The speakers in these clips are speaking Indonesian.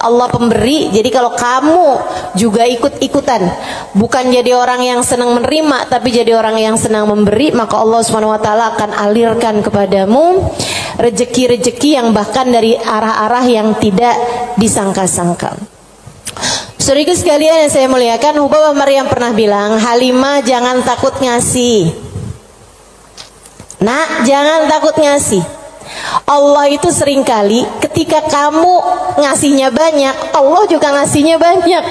Allah pemberi. Jadi kalau kamu juga ikut-ikutan, bukan jadi orang yang senang menerima, tapi jadi orang yang senang memberi, maka Allah Subhanahu wa taala akan alirkan kepadamu rezeki-rezeki yang bahkan dari arah-arah yang tidak disangka-sangka. Saudaraku sekalian yang saya muliakan, Hubabah Maryam pernah bilang, Halimah jangan takut ngasih. Nak, jangan takut ngasih. Allah itu seringkali ketika kamu ngasihnya banyak, Allah juga ngasihnya banyak.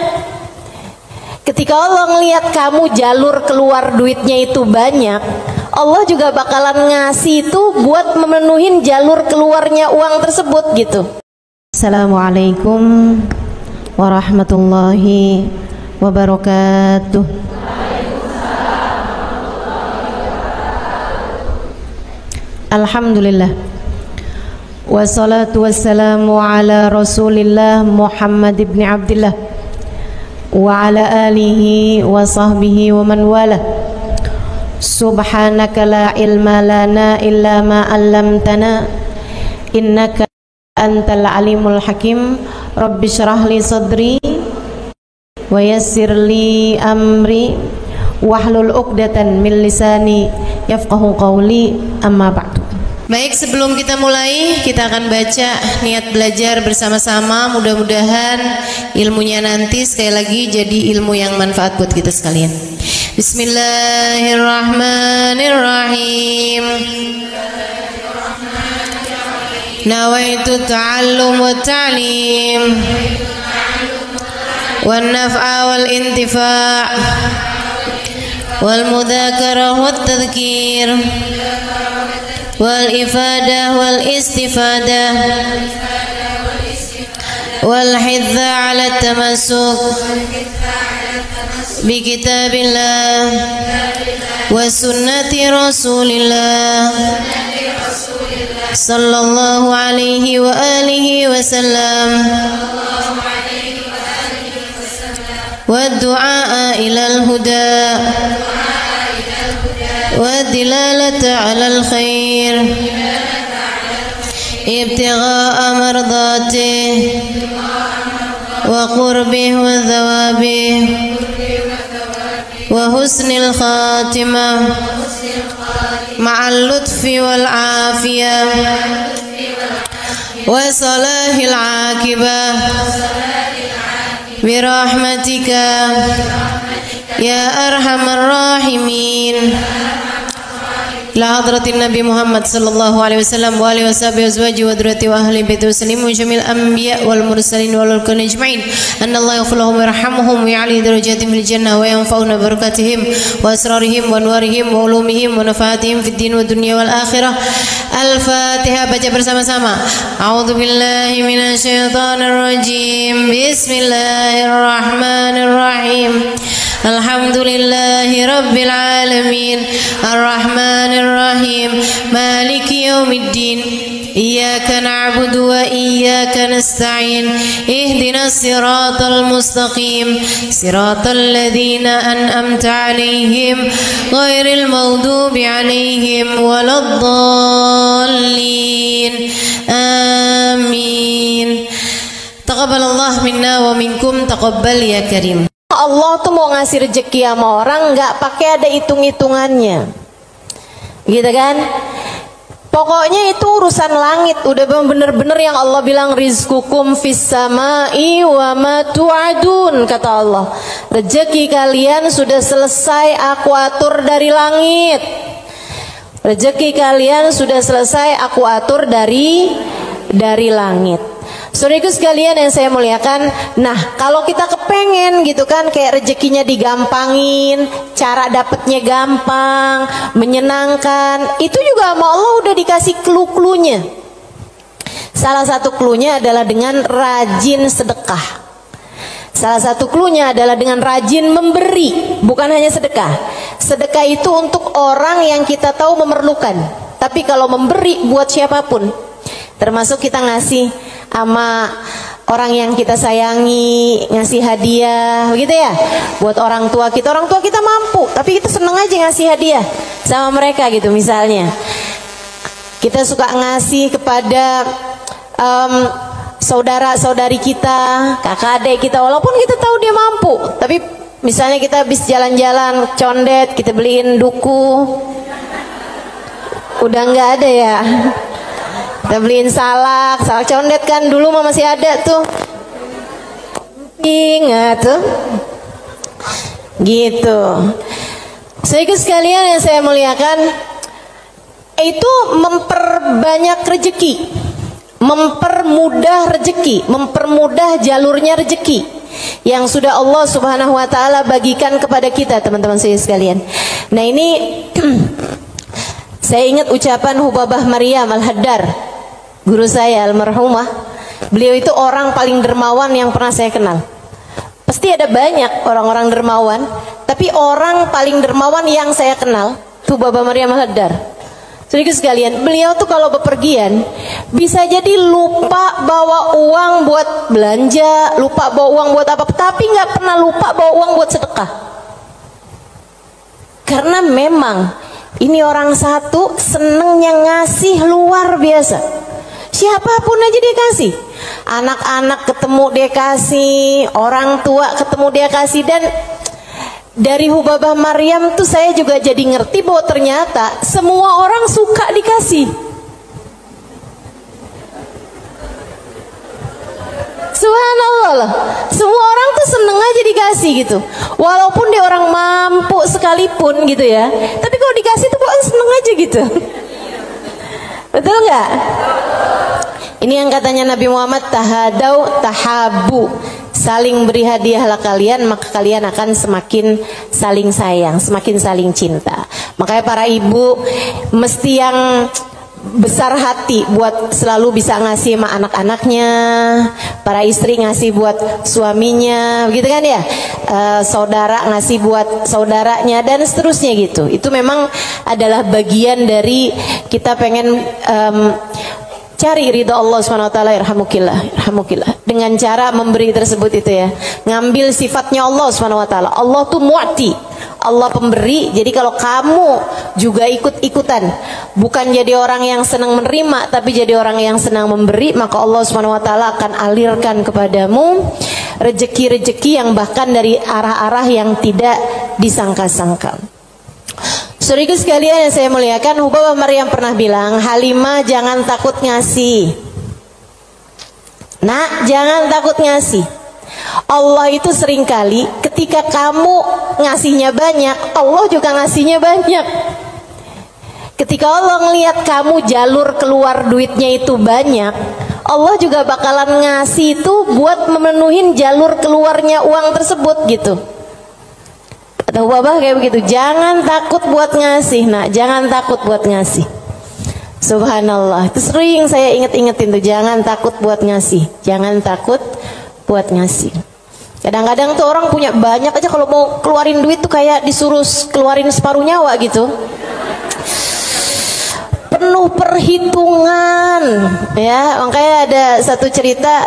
Ketika Allah ngelihat kamu jalur keluar duitnya itu banyak, Allah juga bakalan ngasih itu buat memenuhin jalur keluarnya uang tersebut gitu. Assalamualaikum warahmatullahi wabarakatuh. Alhamdulillah, wassalatu wassalamu ala Rasulillah Muhammad ibn Abdillah wa ala alihi wa sahbihi wa man wala. Subhanaka la ilma lana illa ma 'allamtana innaka antal alimul hakim. Rabbi syrah li sadri wa yassir li amri wahlul 'uqdatan min lisani yafqahu qawli, amma ba'du. Baik, sebelum kita mulai, kita akan baca niat belajar bersama-sama. Mudah-mudahan ilmunya nanti sekali lagi jadi ilmu yang manfaat buat kita sekalian. Bismillahirrahmanirrahim. Nawaitu ta'allum wa ta'lim wan naf'a wal intifa' wal mudzakarah wat tadhkir wal ifadah wal istifadah wal hidza 'ala tamassuk bi kitabillah wa sunnati rasulillah sallallahu alaihi wa alihi wasallam wa du'a ilal huda wa dilalata 'alal khair ibtigha'a mardatih wa qurbih wa thawabih wa husnil khatimah ma'al lutfi wal afiyah wa salahil aqibah birahmatika ya arhamar rahimin. La hadratin Nabi Muhammad sallallahu alaihi wasallam wa alihi washabihi azwaji wa dzurriyyati wa ahli baiti wasallim jamil anbiya wal mursalin wal kulli ajma'in. Anna Allah yaghfir lahum wa yarhamhum wa ya'li darajatihim fil jannah wa yanfa'una barakatihim wa asrarihim wa anwarihim wa ulumihim wa nafaatihim fid din wa dunya wal akhirah. Al-Fatihah, baca bersama-sama. A'udzu billahi minasy syaithanir rajim. Bismillahirrahmanirrahim. Alhamdulillahi rabbil alamin. Ar-Rahmanir Rahim. Maliki yaumiddin. Iyyaka na'budu wa iyyaka nasta'in. Ihdinas siratal mustaqim. Siratal ladzina an'amta 'alaihim ghairil maghdubi 'alaihim waladdallin. Amin. Taqabbalallahu minna wa minkum, taqabbal ya karim. Allah tuh mau ngasih rezeki sama orang nggak pakai ada hitung-hitungannya, gitu kan? Pokoknya itu urusan langit, udah bener-bener yang Allah bilang rizqukum fis samai wa ma tu'adun, kata Allah. Rezeki kalian sudah selesai aku atur dari langit. Rezeki kalian sudah selesai aku atur dari langit. Saudaraku sekalian yang saya muliakan, nah kalau kita kepengen gitu kan kayak rezekinya digampangin, cara dapetnya gampang, menyenangkan, itu juga sama Allah udah dikasih clue-cluenya. Salah satu cluenya adalah dengan rajin sedekah. Salah satu cluenya adalah dengan rajin memberi, bukan hanya sedekah. Sedekah itu untuk orang yang kita tahu memerlukan, tapi kalau memberi buat siapapun, termasuk kita ngasih sama orang yang kita sayangi, ngasih hadiah, begitu ya. Buat orang tua kita mampu, tapi kita seneng aja ngasih hadiah sama mereka gitu. Misalnya kita suka ngasih kepada saudara-saudari kita, kakak adik kita, walaupun kita tahu dia mampu, tapi misalnya kita habis jalan-jalan condet, kita beliin duku, udah nggak ada ya, kita beliin salak condet kan, dulu mah masih ada tuh, ingat tuh, gitu. Saudara sekalian yang saya muliakan, itu memperbanyak rezeki, mempermudah rezeki, mempermudah jalurnya rezeki yang sudah Allah Subhanahu wa taala bagikan kepada kita, teman-teman saya sekalian. Nah, ini saya ingat ucapan Hubabah Maryam Al-Haddar, guru saya almarhumah. Beliau itu orang paling dermawan yang pernah saya kenal. Pasti ada banyak orang-orang dermawan, tapi orang paling dermawan yang saya kenal Hubabah Maryam Al-Haddar. Saudara sekalian, beliau tuh kalau bepergian bisa jadi lupa bawa uang buat belanja, lupa bawa uang buat apa, tapi nggak pernah lupa bawa uang buat sedekah. Karena memang ini orang satu senengnya ngasih luar biasa. Siapapun aja dia kasih. Anak-anak ketemu dia kasih, orang tua ketemu dia kasih. Dan dari Hubabah Maryam tuh saya juga jadi ngerti bahwa ternyata semua orang suka dikasih. Subhanallah loh. Semua orang tuh seneng aja dikasih gitu. Walaupun dia orang mampu sekalipun gitu ya, tapi kalau dikasih tuh kok seneng aja gitu. Betul nggak? Ini yang katanya Nabi Muhammad, tahadau tahabu, saling beri hadiahlah kalian, maka kalian akan semakin saling sayang, semakin saling cinta. Makanya para ibu mesti yang besar hati buat selalu bisa ngasih sama anak-anaknya, para istri ngasih buat suaminya, begitu kan ya, saudara ngasih buat saudaranya dan seterusnya gitu. Itu memang adalah bagian dari kita pengen cari ridha Allah SWT. Irhamukillah dengan cara memberi tersebut itu ya, ngambil sifatnya Allah SWT. Allah tuh mu'ti, Allah pemberi. Jadi kalau kamu juga ikut-ikutan, bukan jadi orang yang senang menerima, tapi jadi orang yang senang memberi, maka Allah SWT akan alirkan kepadamu rezeki-rezeki yang bahkan dari arah-arah yang tidak disangka-sangka. Saudara sekalian yang saya muliakan, Hubabah Maryam pernah bilang, Halimah jangan takut ngasih. Nak, jangan takut ngasih. Allah itu seringkali ketika kamu ngasihnya banyak, Allah juga ngasihnya banyak. Ketika Allah ngelihat kamu jalur keluar duitnya itu banyak, Allah juga bakalan ngasih itu buat memenuhin jalur keluarnya uang tersebut gitu. Kata Hubabah kayak begitu, jangan takut buat ngasih, nak, jangan takut buat ngasih. Subhanallah, itu sering saya inget-ingetin tuh, jangan takut buat ngasih, jangan takut buat ngasih. Kadang-kadang tuh orang punya banyak aja, kalau mau keluarin duit tuh kayak disuruh keluarin separuh nyawa gitu, penuh perhitungan ya. Makanya ada satu cerita,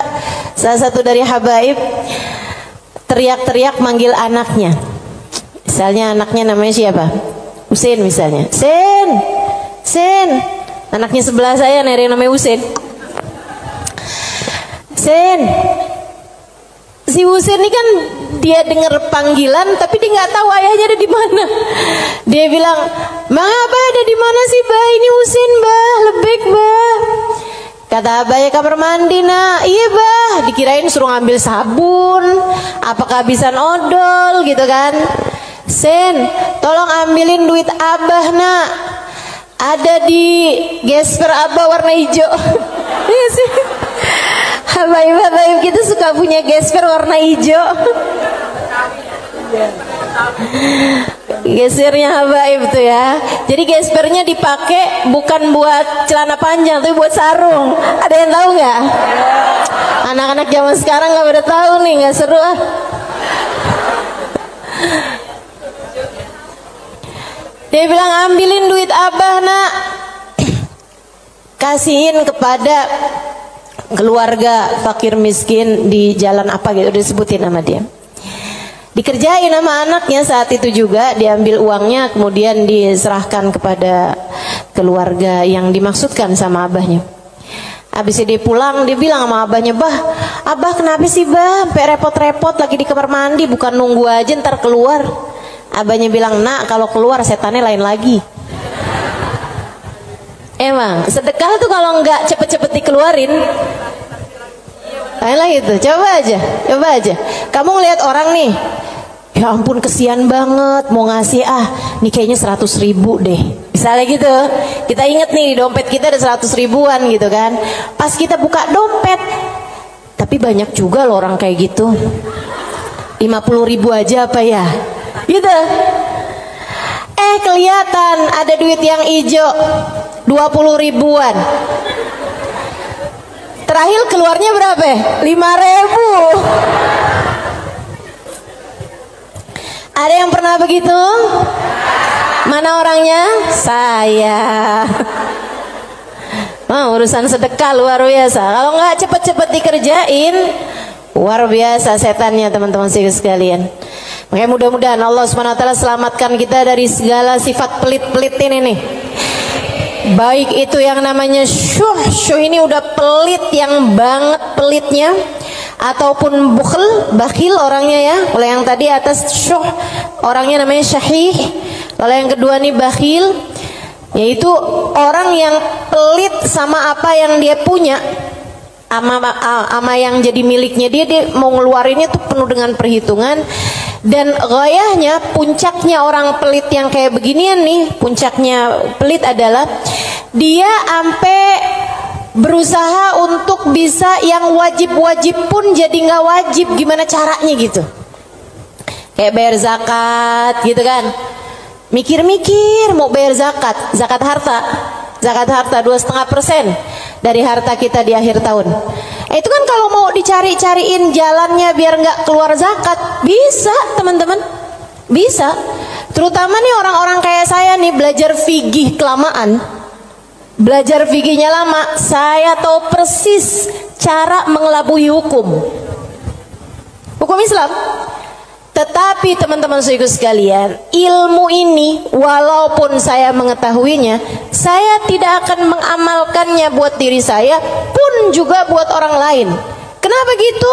salah satu dari habaib teriak-teriak manggil anaknya. Misalnya anaknya namanya siapa? Husein misalnya. Sen, Sen. Anaknya sebelah saya ada yang namanya Husein. Sen. Si Husein ini kan dia dengar panggilan tapi dia nggak tahu ayahnya ada di mana. Dia bilang, "Bang, Abah ada di mana sih, Bah? Ini Husein, Bah. Lebek, Bah." Kata Abah, ya kamar mandi, nak. Iya, Bah. Dikirain suruh ngambil sabun, apa kehabisan odol gitu kan. Sen, tolong ambilin duit Abah, nak. Ada di gesper Abah warna hijau. Iya sih. Habaib-habaib kita suka punya gesper warna hijau. Gesernya habaib tuh ya. Jadi gespernya dipakai bukan buat celana panjang, tapi buat sarung. Ada yang tahu nggak? Anak-anak zaman sekarang nggak pada tahu nih, nggak seru ah. Dia bilang, ambilin duit Abah, nak. Kasihin kepada keluarga fakir miskin di jalan apa gitu, disebutin nama dia. Dikerjain sama anaknya saat itu juga, diambil uangnya kemudian diserahkan kepada keluarga yang dimaksudkan sama abahnya. Habis dia pulang, dia bilang sama abahnya, "Bah, abah kenapa sih bah, sampai repot-repot lagi di kamar mandi, bukan nunggu aja ntar keluar." Abahnya bilang, "Nak, kalau keluar setannya lain lagi." Emang sedekah tuh kalau nggak cepet-cepet dikeluarin lain lagi tuh. Coba aja kamu ngeliat orang nih, ya ampun kesian banget, mau ngasih nih kayaknya 100.000 deh misalnya gitu. Kita inget nih dompet kita ada 100 ribuan gitu kan, pas kita buka dompet, tapi banyak juga loh orang kayak gitu, 50.000 aja apa ya gitu. Kelihatan ada duit yang hijau 20 ribuan, terakhir keluarnya berapa? 5.000. Ada yang pernah begitu? Mana orangnya? Saya. Urusan sedekah luar biasa. Kalau nggak cepet-cepet dikerjain, luar biasa setannya teman-teman sekalian. Makanya mudah-mudahan Allah SWT selamatkan kita dari segala sifat pelit-pelit ini nih. Baik itu yang namanya syuh ini udah pelit yang banget pelitnya, ataupun bakhil orangnya ya. Kalau yang tadi atas syuh orangnya namanya syahih. Kalau yang kedua nih bakhil, yaitu orang yang pelit sama apa yang dia punya, ama yang jadi miliknya dia mau ngeluarinnya tuh penuh dengan perhitungan. Dan gayahnya, puncaknya orang pelit yang kayak beginian nih, puncaknya pelit adalah dia ampe berusaha untuk bisa yang wajib-wajib pun jadi nggak wajib. Gimana caranya gitu? Kayak bayar zakat gitu kan, mikir-mikir mau bayar zakat harta 2,5% dari harta kita di akhir tahun. Itu kan kalau mau dicari-cariin jalannya biar nggak keluar zakat, bisa teman-teman, bisa. Terutama nih orang-orang kayak saya nih, belajar fikih kelamaan, belajar fikihnya lama, saya tahu persis cara mengelabui hukum Islam. Tetapi teman-teman sekalian, ilmu ini walaupun saya mengetahuinya, saya tidak akan mengamalkannya buat diri saya pun juga buat orang lain. Kenapa gitu?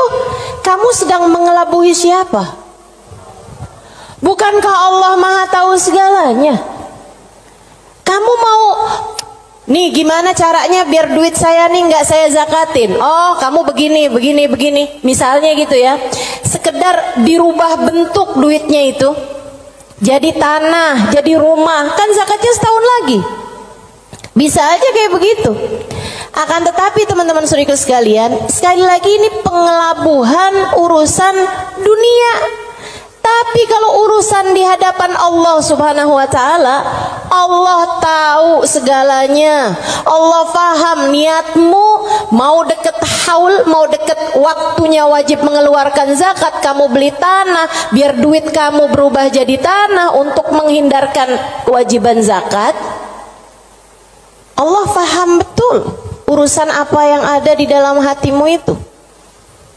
Kamu sedang mengelabui siapa? Bukankah Allah Maha tahu segalanya? Kamu mau nih gimana caranya biar duit saya nih nggak saya zakatin? Oh, kamu begini. Misalnya gitu ya. Sekedar dirubah bentuk duitnya itu. Jadi tanah, jadi rumah, kan zakatnya setahun lagi. Bisa aja kayak begitu. Akan tetapi teman-teman saudaraku sekalian, sekali lagi ini pengelabuhan urusan dunia. Tapi kalau urusan di hadapan Allah Subhanahu wa taala, Allah tahu segalanya. Allah paham niatmu, mau deket haul, mau deket waktunya wajib mengeluarkan zakat, kamu beli tanah biar duit kamu berubah jadi tanah untuk menghindarkan kewajiban zakat. Allah paham betul urusan apa yang ada di dalam hatimu itu.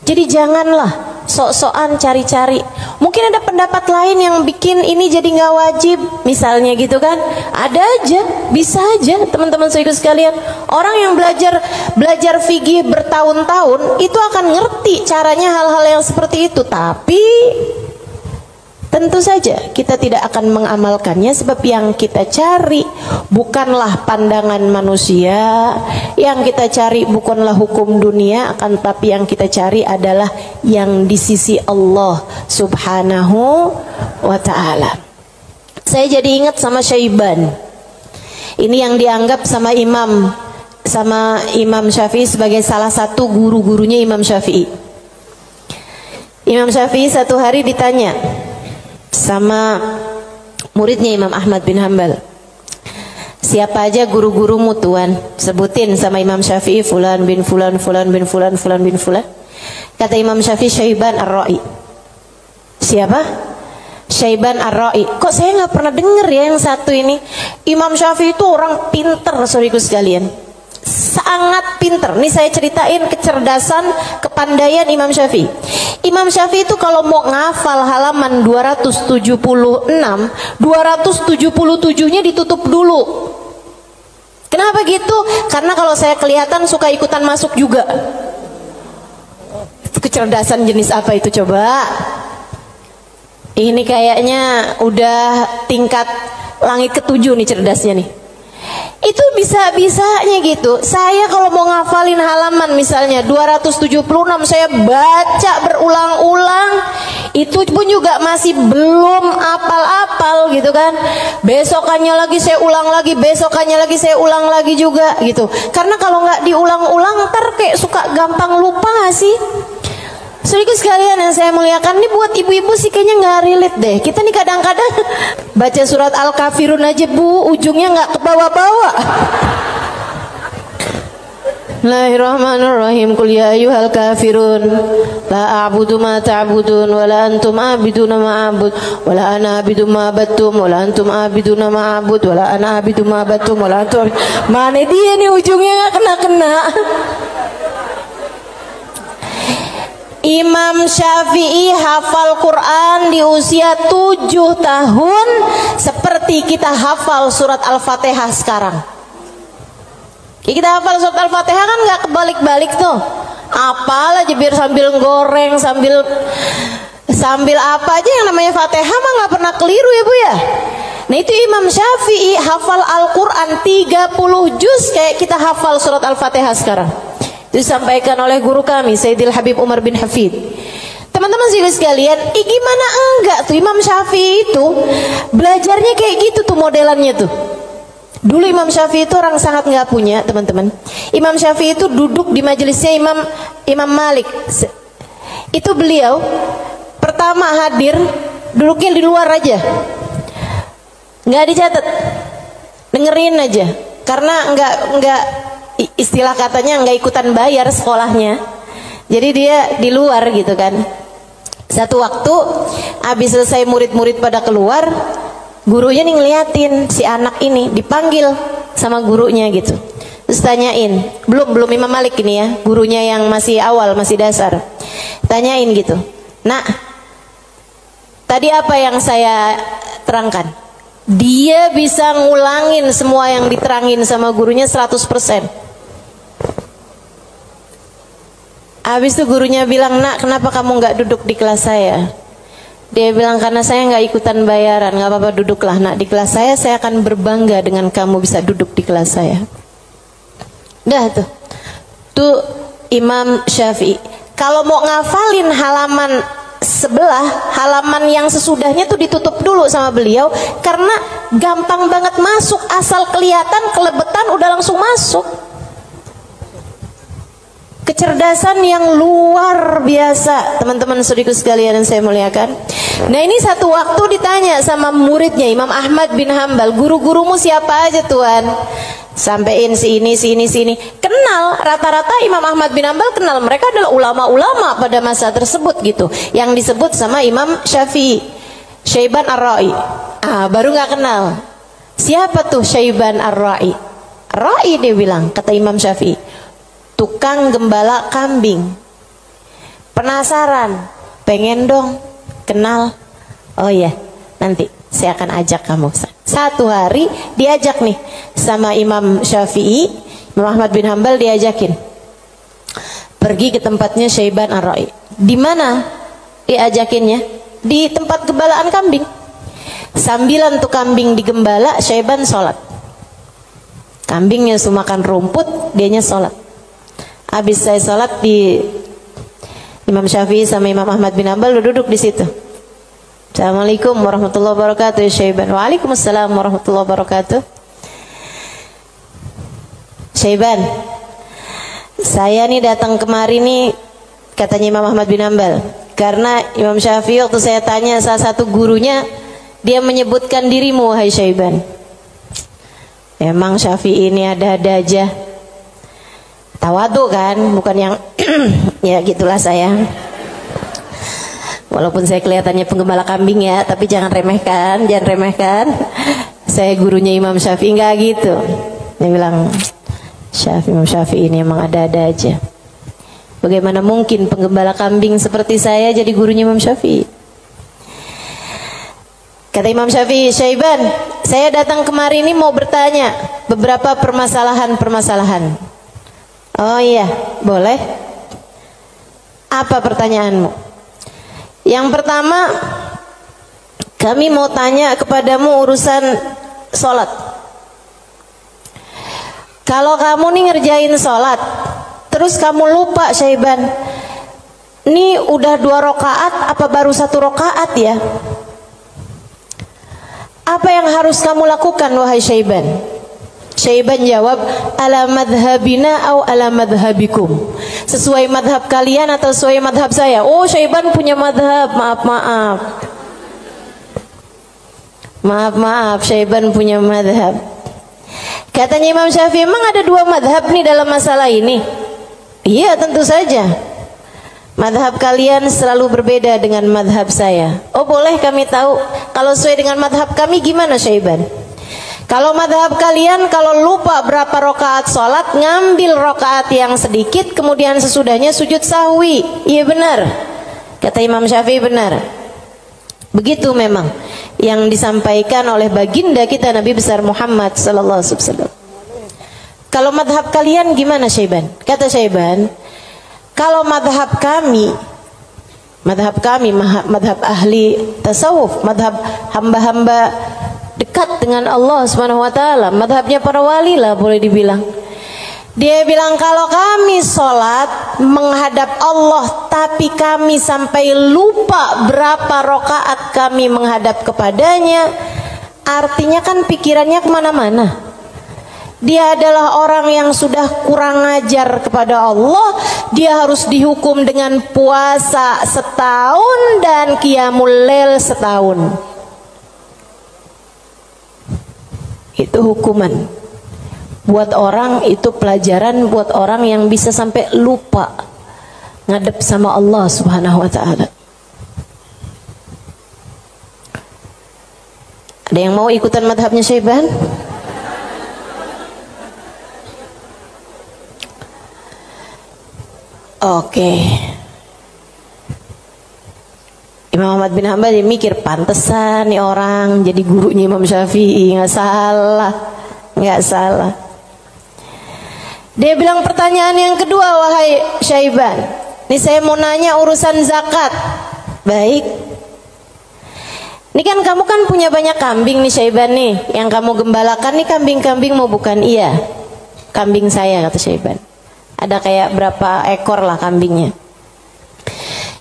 Jadi janganlah sok-sokan cari-cari. Mungkin ada pendapat lain yang bikin ini jadi nggak wajib, misalnya gitu kan? Ada aja, bisa aja teman-teman saudara sekalian. Orang yang belajar fikih bertahun-tahun itu akan ngerti caranya hal-hal yang seperti itu. Tapi tentu saja kita tidak akan mengamalkannya, sebab yang kita cari bukanlah pandangan manusia, yang kita cari bukanlah hukum dunia, akan tetapi yang kita cari adalah yang di sisi Allah Subhanahu wa ta'ala. Saya jadi ingat sama Syaiban. Ini yang dianggap sama Imam Syafi'i sebagai salah satu guru-gurunya Imam Syafi'i. Imam Syafi'i satu hari ditanya sama muridnya Imam Ahmad bin Hanbal, siapa aja guru-gurumu tuan? Sebutin sama Imam Syafi'i, fulan bin fulan, fulan bin fulan, fulan bin fulan. Kata Imam Syafi'i, Syaiban Ar-Ra'i. Siapa? Syaiban Ar-Ra'i. Kok saya nggak pernah dengar ya yang satu ini? Imam Syafi'i itu orang pinter, saudaraku sekalian, sangat pinter. Nih saya ceritain kecerdasan, kepandaian Imam Syafi'i. Imam Syafi'i itu kalau mau ngafal halaman 276, 277-nya ditutup dulu. Kenapa gitu? Karena kalau saya kelihatan suka ikutan masuk juga. Kecerdasan jenis apa itu coba? Ini kayaknya udah tingkat langit ke-7 nih cerdasnya nih. Itu bisa-bisanya gitu. Saya kalau mau ngafalin halaman misalnya 276, saya baca berulang-ulang, itu pun juga masih belum apal-apal gitu kan. Besokannya lagi saya ulang lagi, besokannya lagi saya ulang lagi juga gitu. Karena kalau nggak diulang-ulang ntar kayak suka gampang lupa nggak sih? Saudaraku sekalian yang saya muliakan, ini buat ibu-ibu sih kayaknya nggak relate deh. Kita nih kadang-kadang baca surat Al-Kafirun aja bu, ujungnya nggak ke bawah-bawah. Bismillahirrahmanirrahim. Qul ya ayyuhal kafirun la a'budu ma ta'budun wa la antum a'biduna ma a'bud wa la ana a'budu ma battum wa la antum a'biduna ma a'bud wa la ana a'budu ma battum wa la antum. Mana dia nih ujungnya nggak kena-kena. Imam Syafi'i hafal Quran di usia 7 tahun seperti kita hafal surat Al-Fatihah sekarang. Kita hafal surat Al-Fatihah kan nggak kebalik-balik tuh. Apal aja biar sambil goreng, sambil apa aja yang namanya Fatihah mah nggak pernah keliru ya bu ya. Nah itu Imam Syafi'i hafal Al-Quran 30 juz kayak kita hafal surat Al-Fatihah sekarang. Disampaikan oleh guru kami Sayyidil Habib Umar bin Hafid. Teman-teman sekalian, gimana enggak tuh Imam Syafi'i itu belajarnya kayak gitu tuh modelannya tuh. Dulu Imam Syafi'i itu orang sangat nggak punya teman-teman. Imam Syafi'i itu duduk di majelisnya Imam Malik. Itu beliau pertama hadir duduknya di luar aja, nggak dicatat, dengerin aja. Karena nggak istilah katanya nggak ikutan bayar sekolahnya, jadi dia di luar gitu kan. Satu waktu habis selesai murid-murid pada keluar, gurunya nih ngeliatin si anak ini dipanggil sama gurunya gitu. Terus tanyain, belum Imam Malik ini ya, gurunya yang masih awal, masih dasar. Tanyain gitu, "Nak, tadi apa yang saya terangkan?" Dia bisa ngulangin semua yang diterangin sama gurunya 100%. Habis itu gurunya bilang, "Nak, kenapa kamu nggak duduk di kelas saya?" Dia bilang, "Karena saya nggak ikutan bayaran." "Nggak apa-apa, duduklah nak di kelas saya akan berbangga dengan kamu bisa duduk di kelas saya." Dah tuh Imam Syafi'i. Kalau mau ngafalin halaman sebelah, halaman yang sesudahnya tuh ditutup dulu sama beliau, karena gampang banget masuk, asal kelihatan kelebetan udah langsung masuk. Kecerdasan yang luar biasa teman-teman saudaraku sekalian yang saya muliakan. Nah ini satu waktu ditanya sama muridnya Imam Ahmad bin Hambal, "Guru-gurumu siapa aja tuan?" Sampein si ini. Kenal, rata-rata Imam Ahmad bin Hambal kenal, mereka adalah ulama-ulama pada masa tersebut gitu, yang disebut sama Imam Syafi'i, Syaiban Ar-Ra'i. Baru nggak kenal. Siapa tuh Syaiban Ar-Ra'i? Ra'i dia bilang, kata Imam Syafi'i, tukang gembala kambing. Penasaran, pengen dong kenal. Oh iya, nanti saya akan ajak kamu. Satu hari diajak nih sama Imam Syafi'i, Imam Ahmad bin Hambal diajakin pergi ke tempatnya Syaiban Ar-Ra'i. Di mana diajakinnya? Di tempat gembalaan kambing. Sambilan tuh kambing digembala, Syaiban sholat. Kambingnya sudah makan rumput, dianya sholat. Habis saya sholat, di Imam Syafi'i sama Imam Ahmad bin Hambal duduk di situ. Assalamualaikum warahmatullahi wabarakatuh ya Syaiban. Waalaikumsalam warahmatullahi wabarakatuh. Syaiban, saya nih datang kemari nih, katanya Imam Ahmad bin Hambal, karena Imam Syafi'i waktu saya tanya salah satu gurunya, dia menyebutkan dirimu wahai Syaiban. Emang Syafi'i ini ada-ada aja. Tawadu kan, bukan yang ya gitulah saya. Walaupun saya kelihatannya penggembala kambing ya, tapi jangan remehkan. Saya gurunya Imam Syafi'i, enggak gitu. Dia bilang, Imam Syafi'i ini emang ada-ada aja. Bagaimana mungkin penggembala kambing seperti saya jadi gurunya Imam Syafi'i? Kata Imam Syafi'i, Syaiban, saya datang kemari ini mau bertanya, beberapa permasalahan. Oh iya, boleh. Apa pertanyaanmu? Yang pertama, kami mau tanya kepadamu urusan sholat. Kalau kamu nih ngerjain sholat, terus kamu lupa Syaiban, ini udah 2 rakaat apa baru 1 rakaat ya? Apa yang harus kamu lakukan wahai Syaiban? Syaiban jawab, ala madhabina au ala madhabikum. Sesuai madhab kalian atau sesuai madhab saya? Oh, Syaiban punya madhab, maaf, Syaiban punya madhab. Katanya Imam Syafi'i, emang ada 2 madhab nih dalam masalah ini? Iya, tentu saja. Madhab kalian selalu berbeda dengan madhab saya. Oh, boleh kami tahu kalau sesuai dengan madhab kami gimana Syaiban? Kalau madhab kalian, kalau lupa berapa rakaat sholat, ngambil rakaat yang sedikit, kemudian sesudahnya sujud sahwi. Iya benar, kata Imam Syafi'i, benar. Begitu memang yang disampaikan oleh baginda kita Nabi besar Muhammad sallallahu alaihi wasallam. Kalau madhab kalian gimana Syaiban? Kata Syaiban, kalau madhab kami, madhab ahli tasawuf, madhab hamba-hamba dekat dengan Allah Subhanahu wa taala, madhabnya para wali lah boleh dibilang. Dia bilang kalau kami sholat menghadap Allah tapi kami sampai lupa berapa rakaat kami menghadap kepadanya, artinya kan pikirannya kemana-mana. Dia adalah orang yang sudah kurang ajar kepada Allah. Dia harus dihukum dengan puasa setahun dan qiyamul lail setahun. Itu hukuman buat orang, itu pelajaran buat orang yang bisa sampai lupa ngadep sama Allah Subhanahu wa ta'ala. Ada yang mau ikutan madhabnya Syaiban? Oke. Imam Ahmad bin Hanbal dia mikir, pantesan nih orang jadi gurunya Imam Syafi'i. Nggak salah. Dia bilang pertanyaan yang kedua, wahai Syaiban, ini saya mau nanya urusan zakat. Baik. Ini kan kamu kan punya banyak kambing nih Syaiban nih. Yang kamu gembalakan nih kambing-kambing mau bukan? Iya, kambing saya, kata Syaiban. Ada kayak berapa ekor lah kambingnya.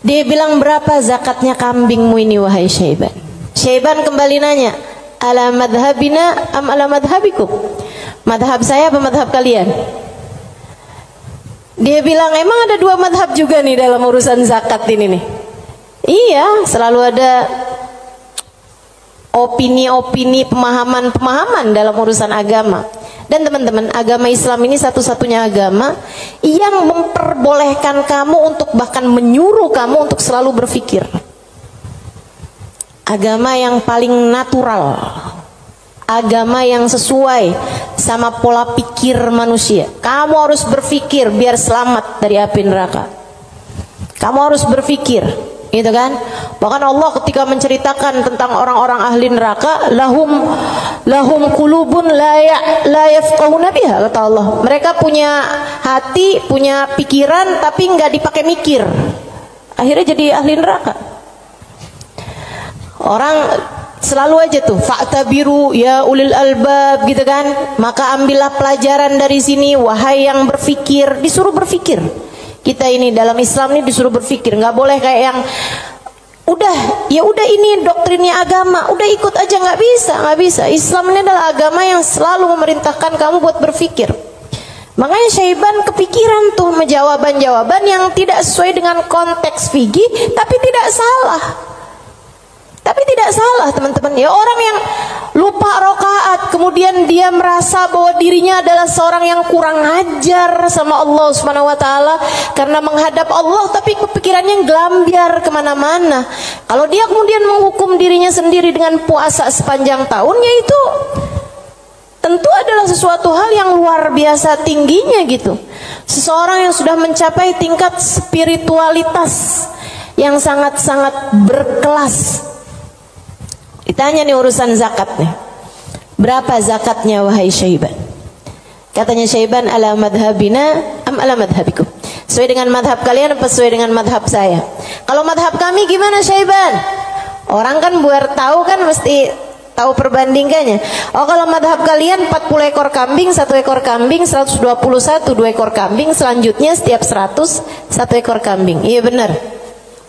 Dia bilang, berapa zakatnya kambingmu ini wahai Syaiban? Syaiban kembali nanya, ala madhabina am ala madhabikum? Madhab saya apa madhab kalian? Dia bilang, emang ada 2 madhab juga nih dalam urusan zakat ini nih? Iya, selalu ada opini-opini, pemahaman-pemahaman dalam urusan agama. Dan teman-teman, agama Islam ini satu-satunya agama yang memperbolehkan kamu untuk, bahkan menyuruh kamu untuk selalu berpikir. Agama yang paling natural, agama yang sesuai sama pola pikir manusia. Kamu harus berpikir biar selamat dari api neraka. Kamu harus berpikir, gitu kan? Bahkan Allah ketika menceritakan tentang orang-orang ahli neraka, lahum qulubun la yafqahuna biha, kata Allah. Mereka punya hati, punya pikiran tapi nggak dipakai mikir. Akhirnya jadi ahli neraka. Orang selalu aja tuh fa'tabiru ya ulil albab, gitu kan? Maka ambillah pelajaran dari sini wahai yang berpikir. Disuruh berpikir. Kita ini dalam Islam ini disuruh berpikir, nggak boleh kayak yang udah ini doktrinnya agama, udah ikut aja, nggak bisa. Islam ini adalah agama yang selalu memerintahkan kamu buat berpikir. Makanya Syaiban kepikiran tuh jawaban-jawaban yang tidak sesuai dengan konteks fikih, tapi tidak salah. Teman-teman, ya orang yang lupa rakaat kemudian dia merasa bahwa dirinya adalah seorang yang kurang ajar sama Allah Subhanahu wa taala karena menghadap Allah, tapi kepikirannya gelambiar kemana-mana. Kalau dia kemudian menghukum dirinya sendiri dengan puasa sepanjang tahunnya, itu tentu adalah sesuatu hal yang luar biasa tingginya gitu. Seseorang yang sudah mencapai tingkat spiritualitas yang sangat-sangat berkelas. Ditanya nih urusan zakat nih, berapa zakatnya wahai Syaiban? Katanya Syaiban, ala madhabina am ala madhabikum? Sesuai dengan madhab kalian apa sesuai dengan madhab saya? Kalau madhab kami gimana Syaiban? Orang kan biar tahu kan mesti tahu perbandingannya. Oh kalau madhab kalian 40 ekor kambing, 1 ekor kambing, 121 2 ekor kambing, selanjutnya setiap 100 1 ekor kambing. Iya benar.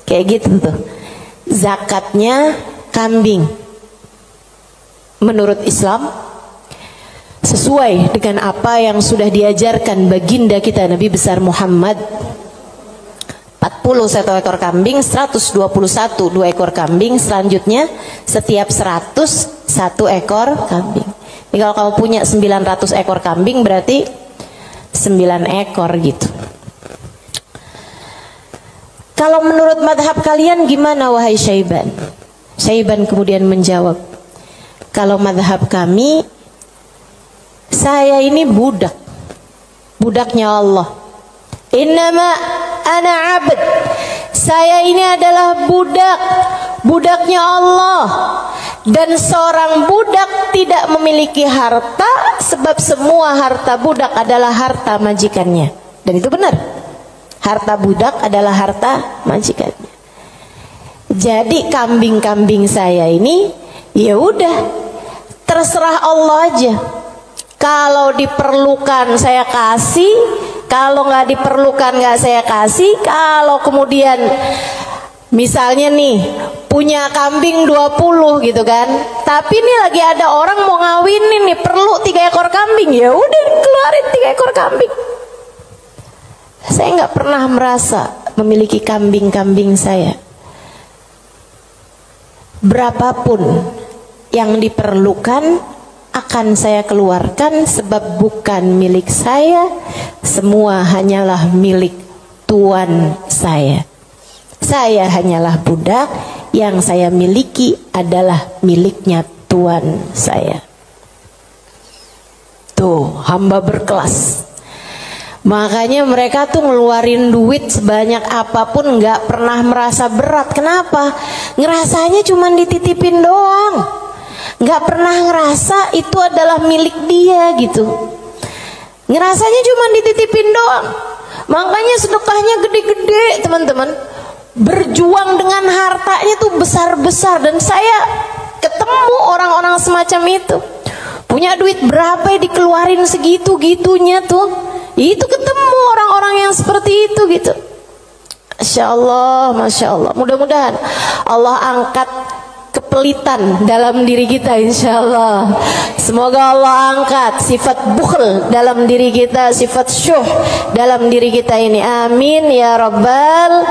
Kayak gitu tuh. Zakatnya kambing menurut Islam sesuai dengan apa yang sudah diajarkan baginda kita Nabi besar Muhammad. 40 1 ekor kambing, 121 2 ekor kambing, selanjutnya setiap 100 1 ekor kambing. Jadi kalau kamu punya 900 ekor kambing berarti 9 ekor gitu. Kalau menurut madhab kalian gimana wahai Syaiban? Syaiban kemudian menjawab, kalau madhab kami, saya ini budak, budaknya Allah. Innama ana abd, saya ini adalah budak, budaknya Allah. Dan seorang budak tidak memiliki harta, sebab semua harta budak adalah harta majikannya. Dan itu benar, harta budak adalah harta majikannya. Jadi kambing-kambing saya ini ya udah terserah Allah aja. Kalau diperlukan saya kasih, kalau nggak diperlukan nggak saya kasih. Kalau kemudian misalnya nih punya kambing 20 gitu kan, tapi nih lagi ada orang mau ngawinin nih, perlu 3 ekor kambing, ya udah keluarin 3 ekor kambing. Saya nggak pernah merasa memiliki kambing-kambing saya. Berapapun yang diperlukan akan saya keluarkan, sebab bukan milik saya, semua hanyalah milik Tuan saya. Saya hanyalah budak, yang saya miliki adalah miliknya Tuan saya. Tuh, hamba berkelas. Makanya mereka tuh ngeluarin duit sebanyak apapun nggak pernah merasa berat. Kenapa? Ngerasanya cuma dititipin doang, nggak pernah ngerasa itu adalah milik dia gitu. Ngerasanya cuma dititipin doang. Makanya sedekahnya gede-gede teman-teman. Berjuang dengan hartanya tuh besar-besar. Dan saya ketemu orang-orang semacam itu. Punya duit berapa ya dikeluarin segitu-gitunya tuh. Itu ketemu orang-orang yang seperti itu gitu. Masya Allah, Masya Allah. Mudah-mudahan Allah angkat kepelitan dalam diri kita, insya Allah. Semoga Allah angkat sifat bukhl dalam diri kita, sifat syuh dalam diri kita ini. Amin ya rabbal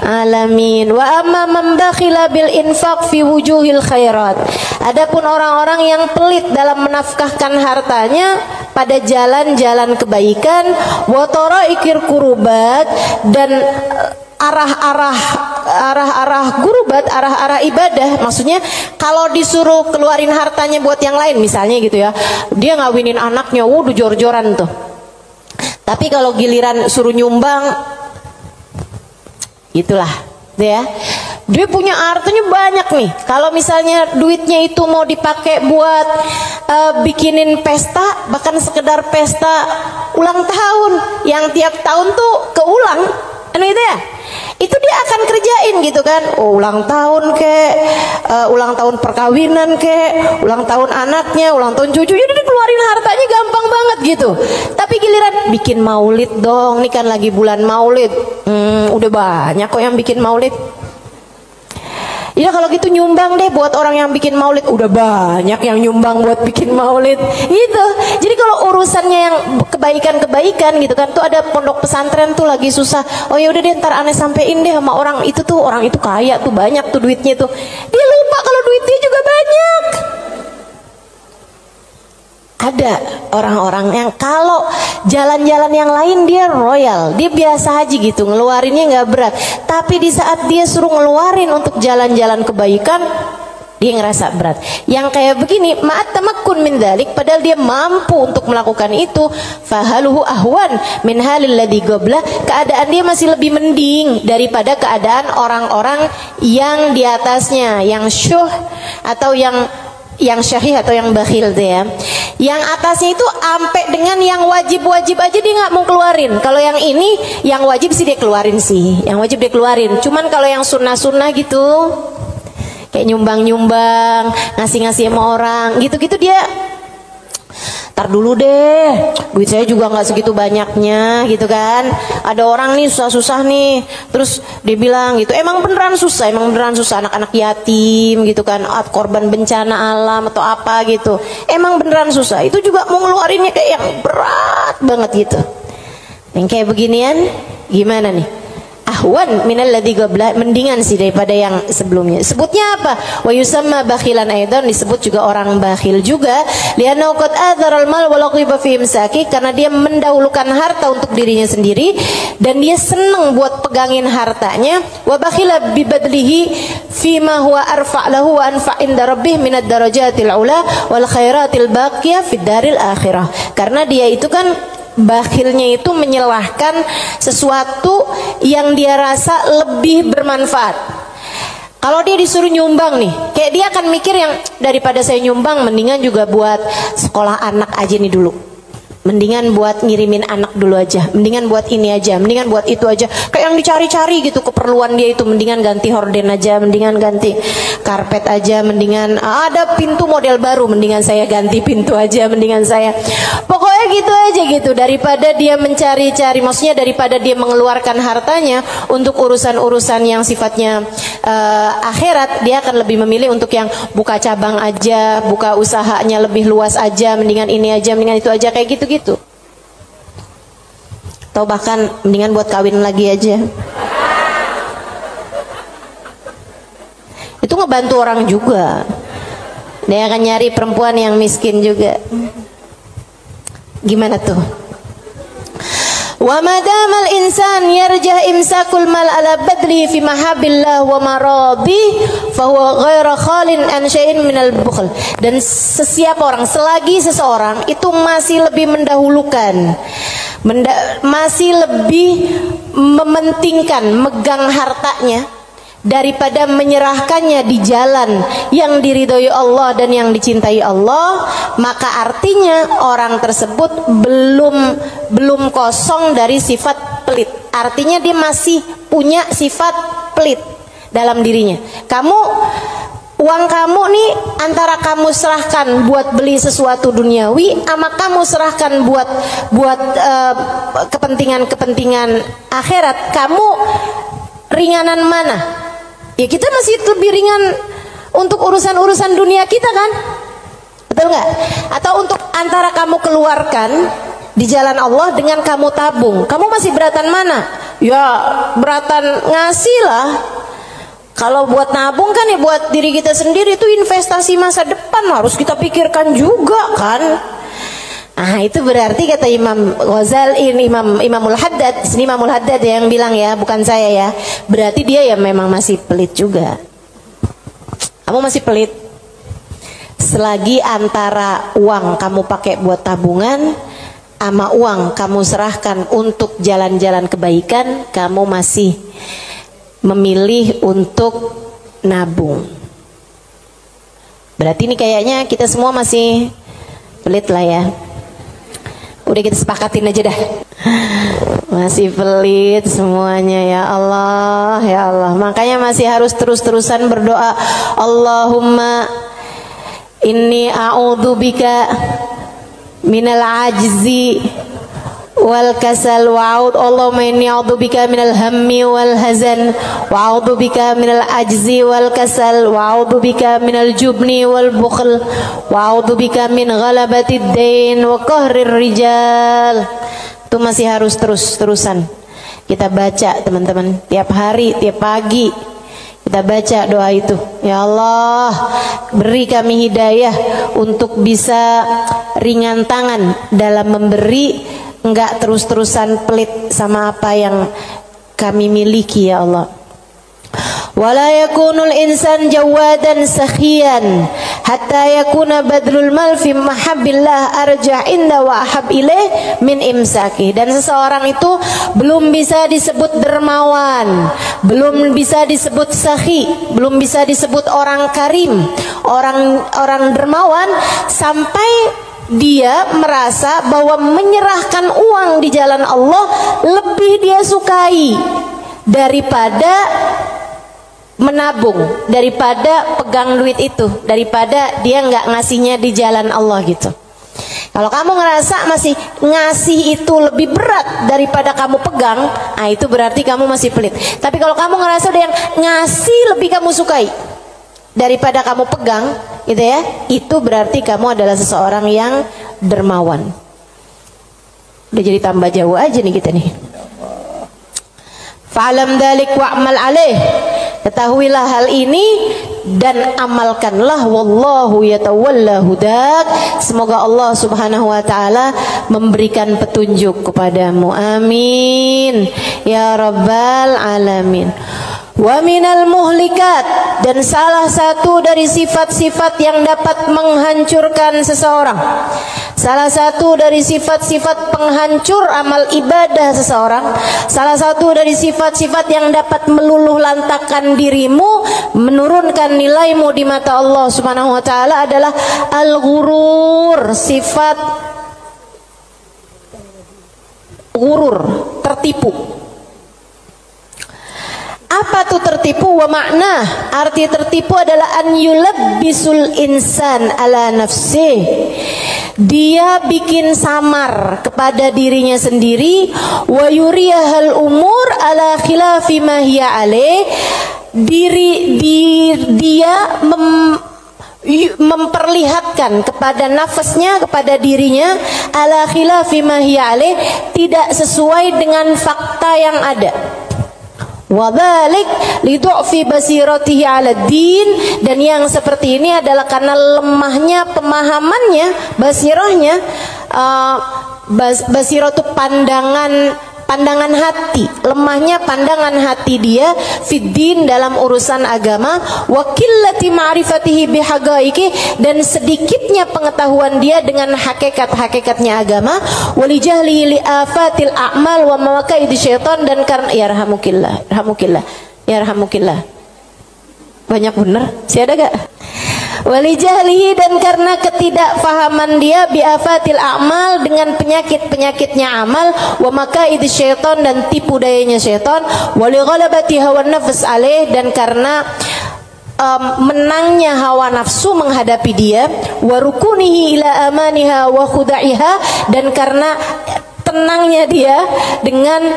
alamin. Wa amma man bakhila bil infaq fi wujuhil khairat. Adapun orang-orang yang pelit dalam menafkahkan hartanya pada jalan-jalan kebaikan, wa taraikir kurubat, dan arah-arah gurubat, arah-arah ibadah. Maksudnya kalau disuruh keluarin hartanya buat yang lain misalnya gitu ya, dia ngawinin anaknya, udah jor-joran tuh. Tapi kalau giliran suruh nyumbang, itulah ya, dia punya hartanya banyak nih. Kalau misalnya duitnya itu mau dipakai buat bikinin pesta, bahkan sekedar pesta ulang tahun yang tiap tahun tuh keulang, kan itu ya, itu dia akan kerjain gitu kan. Oh, ulang tahun kek, ulang tahun perkawinan kek, ulang tahun anaknya, ulang tahun cucunya, dia keluarin hartanya gampang banget gitu. Tapi giliran bikin maulid dong, ini kan lagi bulan maulid, udah banyak kok yang bikin maulid. Ya kalau gitu nyumbang deh buat orang yang bikin maulid, udah banyak yang nyumbang buat bikin maulid gitu. Jadi kalau urusannya yang kebaikan-kebaikan gitu kan, tuh ada pondok pesantren tuh lagi susah, oh ya udah deh ntar aneh sampein deh sama orang itu tuh, orang itu kaya tuh, banyak tuh duitnya tuh. Dia lupa kalau duitnya juga banyak. Ada orang-orang yang kalau jalan-jalan yang lain dia royal, dia biasa aja gitu, ngeluarinnya nggak berat. Tapi di saat dia suruh ngeluarin untuk jalan-jalan kebaikan, dia ngerasa berat. Yang kayak begini, ma'at tamakkun min dzalik, padahal dia mampu untuk melakukan itu, fahaluhu ahwan min halil ladzi qabla, keadaan dia masih lebih mending daripada keadaan orang-orang yang di atasnya, yang syuh atau yang yang syahih atau yang bakhil tuh ya. Yang atasnya itu sampai dengan yang wajib-wajib aja dia nggak mau keluarin. Kalau yang ini yang wajib sih dia keluarin sih. Yang wajib dia keluarin. Cuman kalau yang sunnah-sunnah gitu, kayak nyumbang-nyumbang, ngasih-ngasih sama orang, gitu-gitu dia tar dulu deh, duit saya juga nggak segitu banyaknya gitu kan. Ada orang nih susah-susah nih, terus dia bilang gitu, emang beneran susah anak-anak yatim gitu kan, korban bencana alam atau apa gitu, emang beneran susah. Itu juga mau ngeluarinnya kayak yang berat banget gitu. Yang kayak beginian gimana nih? Ahwan minal ladzi qabla, mendingan sih daripada yang sebelumnya. Sebutnya apa? Wa yusamma bakhilan aidan, disebut juga orang bakhil juga. Li'annahu qad adharal mal wa laqiba fi imsaki, karena dia mendahulukan harta untuk dirinya sendiri dan dia senang buat pegangin hartanya. Wa bakhila bi badlihi fi ma huwa arfa' lahu wa anfa' inda rabbih minad darajatil ula wal khairatil baqiyah fid daril akhirah. Karena dia itu kan bakhilnya itu menyalahkan sesuatu yang dia rasa lebih bermanfaat. Kalau dia disuruh nyumbang nih, kayak dia akan mikir yang daripada saya nyumbang, mendingan juga buat sekolah anak aja nih dulu. Mendingan buat ngirimin anak dulu aja, mendingan buat ini aja, mendingan buat itu aja. Kayak yang dicari-cari gitu keperluan dia itu, mendingan ganti horden aja, mendingan ganti karpet aja, mendingan ada pintu model baru, mendingan saya ganti pintu aja, mendingan saya. Pokoknya gitu aja gitu, daripada dia mencari-cari, maksudnya daripada dia mengeluarkan hartanya untuk urusan-urusan yang sifatnya akhirat, dia akan lebih memilih untuk yang buka cabang aja, buka usahanya lebih luas aja, mendingan ini aja, mendingan itu aja, kayak gitu. Atau bahkan mendingan buat kawin lagi aja. Itu ngebantu orang juga. Dia akan nyari perempuan yang miskin juga. Gimana tuh? Wa madamal insan yarjah imsakul mal ala badli fi mahabillah wa maradi fa huwa ghairu khalin an syai'in minal bukhl. Dan sesiapa orang, selagi seseorang itu masih lebih mendahulukan, masih lebih mementingkan megang hartanya daripada menyerahkannya di jalan yang diridhoi Allah dan yang dicintai Allah, maka artinya orang tersebut belum kosong dari sifat pelit. Artinya dia masih punya sifat pelit dalam dirinya. Uang kamu nih antara kamu serahkan buat beli sesuatu duniawi, sama kamu serahkan buat kepentingan akhirat, kamu ringanan mana? Ya kita masih lebih ringan untuk urusan-urusan dunia kita kan, betul nggak? Atau untuk antara kamu keluarkan di jalan Allah dengan kamu tabung, kamu masih beratan mana? Ya beratan ngasih lah. Kalau buat nabung kan ya buat diri kita sendiri, itu investasi masa depan, harus kita pikirkan juga kan. Ah itu berarti kata Imam Ghazali, Imamul Haddad, Imamul Haddad yang bilang ya, bukan saya ya. Berarti dia ya memang masih pelit juga. Kamu masih pelit. Selagi antara uang kamu pakai buat tabungan sama uang kamu serahkan untuk jalan-jalan kebaikan, kamu masih memilih untuk nabung. Berarti ini kayaknya kita semua masih pelit lah ya. Udah kita sepakatin aja dah. Masih pelit semuanya, ya Allah, ya Allah. Makanya masih harus terus-terusan berdoa. Allahumma inni a'udzubika minal ajzi wal kasal wa'ud. Allahumma inni a'udzubika minal hammi wal hazan wa a'udzubika minal ajzi wal kasal wa a'udzubika minal jubni wal bukhl wa a'udzubika min ghalabatid dain wa qahrir rijal. Itu masih harus terus-terusan kita baca teman-teman, tiap hari, tiap pagi kita baca doa itu. Ya Allah, beri kami hidayah untuk bisa ringan tangan dalam memberi, enggak terus-terusan pelit sama apa yang kami miliki ya Allah. Wala yakunul insan jawadan sakhiyan hatta yakuna badlul mal fi mahabbillah arjah inda wa ahab ilaih min imsaki. Dan seseorang itu belum bisa disebut dermawan, belum bisa disebut sakhi, belum bisa disebut orang karim, orang dermawan sampai dia merasa bahwa menyerahkan uang di jalan Allah lebih dia sukai daripada menabung, daripada pegang duit itu, daripada dia nggak ngasihnya di jalan Allah gitu. Kalau kamu ngerasa masih ngasih itu lebih berat daripada kamu pegang, nah itu berarti kamu masih pelit. Tapi kalau kamu ngerasa ada yang ngasih lebih kamu sukai daripada kamu pegang, gitu ya, itu berarti kamu adalah seseorang yang dermawan. Udah jadi tambah jauh aja nih kita nih. Fa'lam dzalik wa'mal alaih. Ketahuilah hal ini dan amalkanlah, wallahu yatawalla hudak. Semoga Allah Subhanahu wa taala memberikan petunjuk kepadamu. Amin ya rabbal alamin. Wa minal muhlikat, dan salah satu dari sifat-sifat yang dapat menghancurkan seseorang, salah satu dari sifat-sifat penghancur amal ibadah seseorang, salah satu dari sifat-sifat yang dapat meluluh lantakkan dirimu, menurunkan nilaimu di mata Allah Subhanahu wa taala adalah al-ghurur, sifat ghurur, tertipu. Apa tuh tertipu? Wa makna, arti tertipu adalah an yulabbisul insan ala nafsih. Dia bikin samar kepada dirinya sendiri, wa yuriyahal umur ala khilafi ma hiya alaih. Dia memperlihatkan kepada nafasnya, kepada dirinya, ala khilafi ma hiya alaih, tidak sesuai dengan fakta yang ada. Wadhalik lidu'fi basiratihi 'ala din, dan yang seperti ini adalah karena lemahnya pemahamannya, basirahnya. Basirah itu pandangan hati, lemahnya pandangan hati dia fiddin, dalam urusan agama, wa qillati ma'rifatihi bihaqaiqi, dan sedikitnya pengetahuan dia dengan hakikat-hakikatnya agama, walijahli li afatil a'mal wa mawaqaidi syaitan, dan karena yarhamukillah banyak bener sih, ada gak? Walijahlihi, dan karena ketidakfahaman dia biafatil a'mal, dengan penyakit-penyakitnya amal, wa makaidi syaitan, dan tipu dayanya syaitan, walighalabati hawa nafs alaih, dan karena menangnya hawa nafsu menghadapi dia, wa rukunihi ila amaniha wa khuda'iha, dan karena tenangnya dia dengan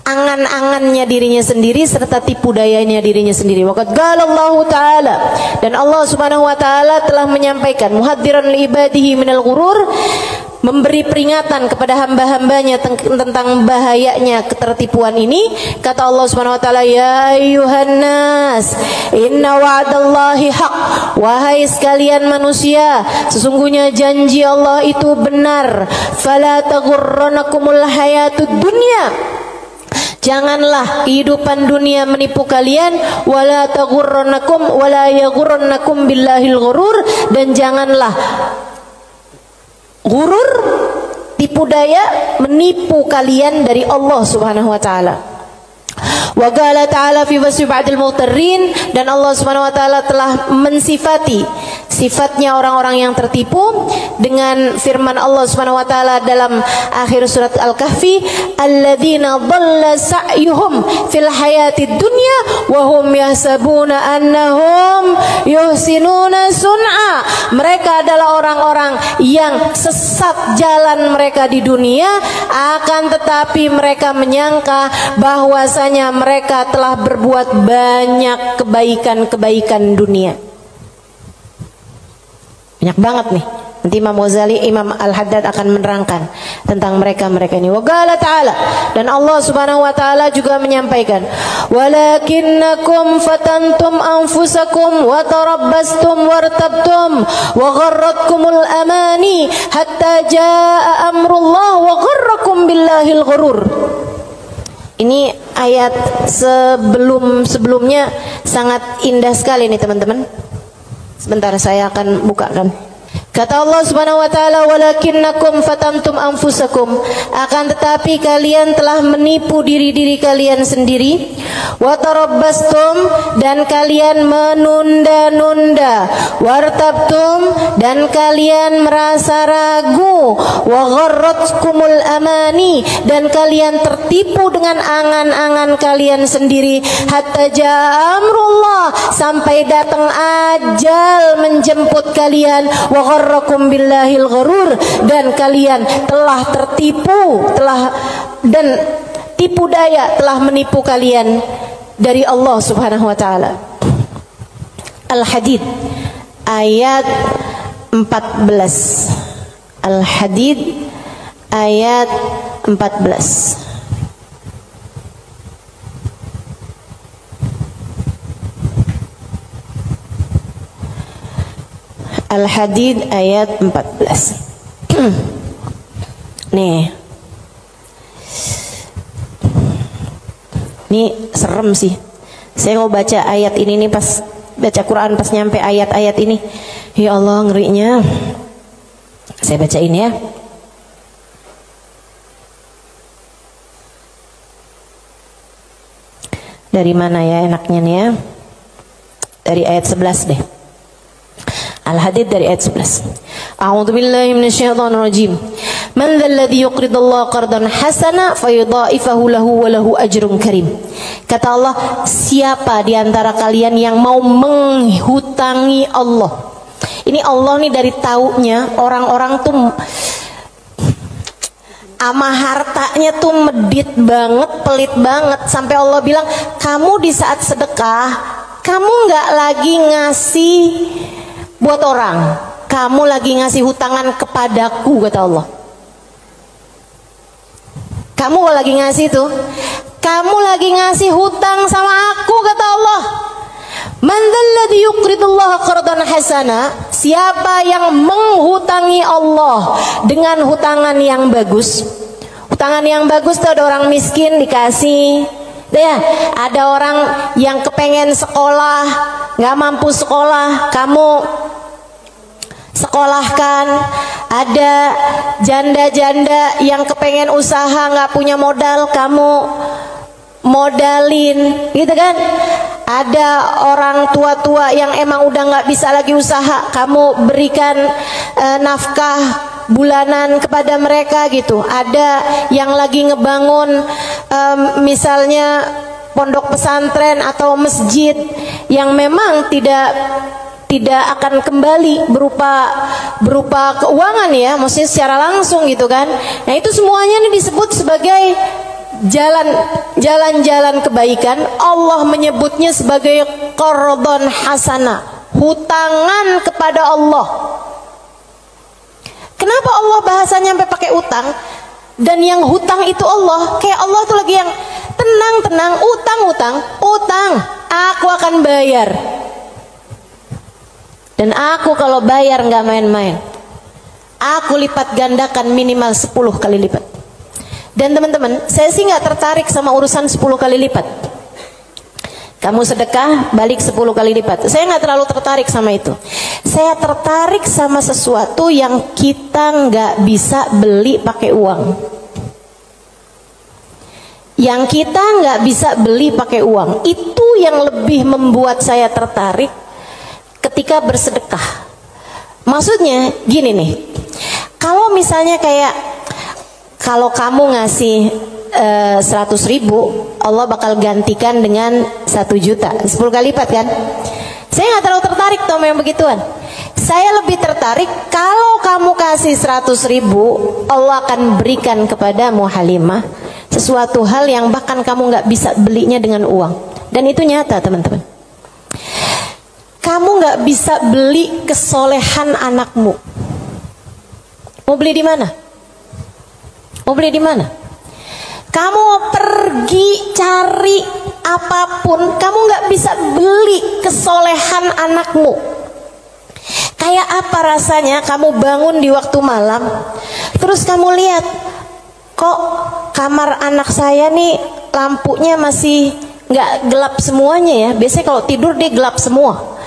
angan-angannya dirinya sendiri serta tipu dayanya dirinya sendiri. Waqad qala Allah taala, dan Allah Subhanahu wa taala telah menyampaikan muhadziran li ibadihi minal ghurur, memberi peringatan kepada hamba-hambanya tentang bahayanya ketertipuan ini. Kata Allah Subhanahu wa taala, ya ayyuhan nas inna wa'dallahi haq, wahai sekalian manusia, sesungguhnya janji Allah itu benar. Fala taghurranakumul hayatud dunya, janganlah kehidupan dunia menipu kalian, wala taghurrannakum wala yaghurrannakum billahil ghurur, dan janganlah ghurur, tipu daya, menipu kalian dari Allah Subhanahu wa taala. Wa qala ta'ala fi wasfi ba'dil mughtarrin, dan Allah Subhanahu wa taala telah mensifati sifatnya orang-orang yang tertipu dengan firman Allah Subhanahu wa taala dalam akhir surat Al-Kahfi, alladzina dhalla sa'yuhum fil hayatid dunya wa hum yahsabuna annahum yuhsinuna sun'a. Mereka adalah orang-orang yang sesat jalan mereka di dunia, akan tetapi mereka menyangka bahwasanya mereka telah berbuat banyak kebaikan-kebaikan dunia. Banyak banget nih. Nanti Imam Ghazali, Imam Al-Haddad akan menerangkan tentang mereka-mereka ini. Wa qala ta'ala, dan Allah Subhanahu wa taala juga menyampaikan, walakinnakum fatantum anfusakum wa tarabbastum wartabtum wa gharratkumul amani hatta jaa amrullah wa gharrakum billahil ghurur. Ini ayat sebelumnya sangat indah sekali nih teman-teman. Sebentar saya akan bukakan. Kata Allah Subhanahu wa taala, walakinnakum fatantum anfusakum, akan tetapi kalian telah menipu diri-diri kalian sendiri, wa tarabbastum, dan kalian menunda-nunda, wartabtum, dan kalian merasa ragu, wa gharratkumul amani, dan kalian tertipu dengan angan-angan kalian sendiri, hatta jaa amrullah, sampai datang ajal menjemput kalian, wa gharrakum billahil gharur, dan kalian telah tertipu, dan tipu daya telah menipu kalian dari Allah Subhanahu wa taala. Al-Hadid ayat 14. Al-Hadid ayat 14. Al-Hadid ayat 14. Nih. Ini serem sih. Saya mau baca ayat ini nih, pas baca Quran pas nyampe ayat-ayat ini. Ya Allah, ngerinya. Saya bacain ya. Dari mana ya enaknya nih ya? Dari ayat 11 deh. Al-Hadid dari ayat 11. A'udzu billahi minasyaitonir rajim. Man dzalladzi yuqridullaha qardan hasana fayudha'ifahu lahu wa lahu ajrun karim. Kata Allah, siapa di antara kalian yang mau menghutangi Allah? Ini Allah nih dari taunya orang-orang tuh ama hartanya tuh medit banget, pelit banget, sampai Allah bilang, kamu di saat sedekah, kamu nggak lagi ngasih buat orang, kamu lagi ngasih hutangan kepadaku, kata Allah. Kamu lagi ngasih tuh, kamu lagi ngasih hutang sama aku, kata Allah. Man dzalladzi yuqridullaha qardan hasana, siapa yang menghutangi Allah dengan hutangan yang bagus. Hutangan yang bagus tuh ada orang miskin dikasih. Ya, ada orang yang kepengen sekolah, nggak mampu sekolah, kamu sekolahkan. Ada janda-janda yang kepengen usaha, nggak punya modal, kamu modalin, gitu kan? Ada orang tua-tua yang emang udah nggak bisa lagi usaha, kamu berikan nafkah bulanan kepada mereka gitu. Ada yang lagi ngebangun misalnya pondok pesantren atau masjid yang memang tidak akan kembali berupa keuangan ya, maksudnya secara langsung gitu kan. Nah itu semuanya ini disebut sebagai jalan-jalan kebaikan. Allah menyebutnya sebagai qardhan hasanah, hutangan kepada Allah. Kenapa Allah bahasanya sampai pakai utang? Dan yang hutang itu Allah. Kayak Allah tuh lagi yang tenang, utang, aku akan bayar. Dan aku kalau bayar nggak main-main, aku lipat gandakan minimal 10 kali lipat. Dan teman-teman, saya sih nggak tertarik sama urusan 10 kali lipat. Kamu sedekah balik 10 kali lipat, saya nggak terlalu tertarik sama itu. Saya tertarik sama sesuatu yang kita nggak bisa beli pakai uang, yang kita nggak bisa beli pakai uang. Itu yang lebih membuat saya tertarik ketika bersedekah. Maksudnya gini nih, kalau misalnya kayak kalau kamu ngasih 100.000, Allah bakal gantikan dengan 1 juta, 10 kali lipat kan? Saya nggak terlalu tertarik sama yang begituan. Saya lebih tertarik kalau kamu kasih 100.000, Allah akan berikan kepadamu Halimah sesuatu hal yang bahkan kamu nggak bisa belinya dengan uang. Dan itu nyata teman-teman. Kamu nggak bisa beli kesolehan anakmu. Mau beli di mana? Mau beli di mana? Kamu pergi cari apapun, kamu nggak bisa beli kesolehan anakmu. Kayak apa rasanya kamu bangun di waktu malam, terus kamu lihat, kok kamar anak saya nih lampunya masih nggak gelap semuanya ya. Biasanya kalau tidur dia gelap semua.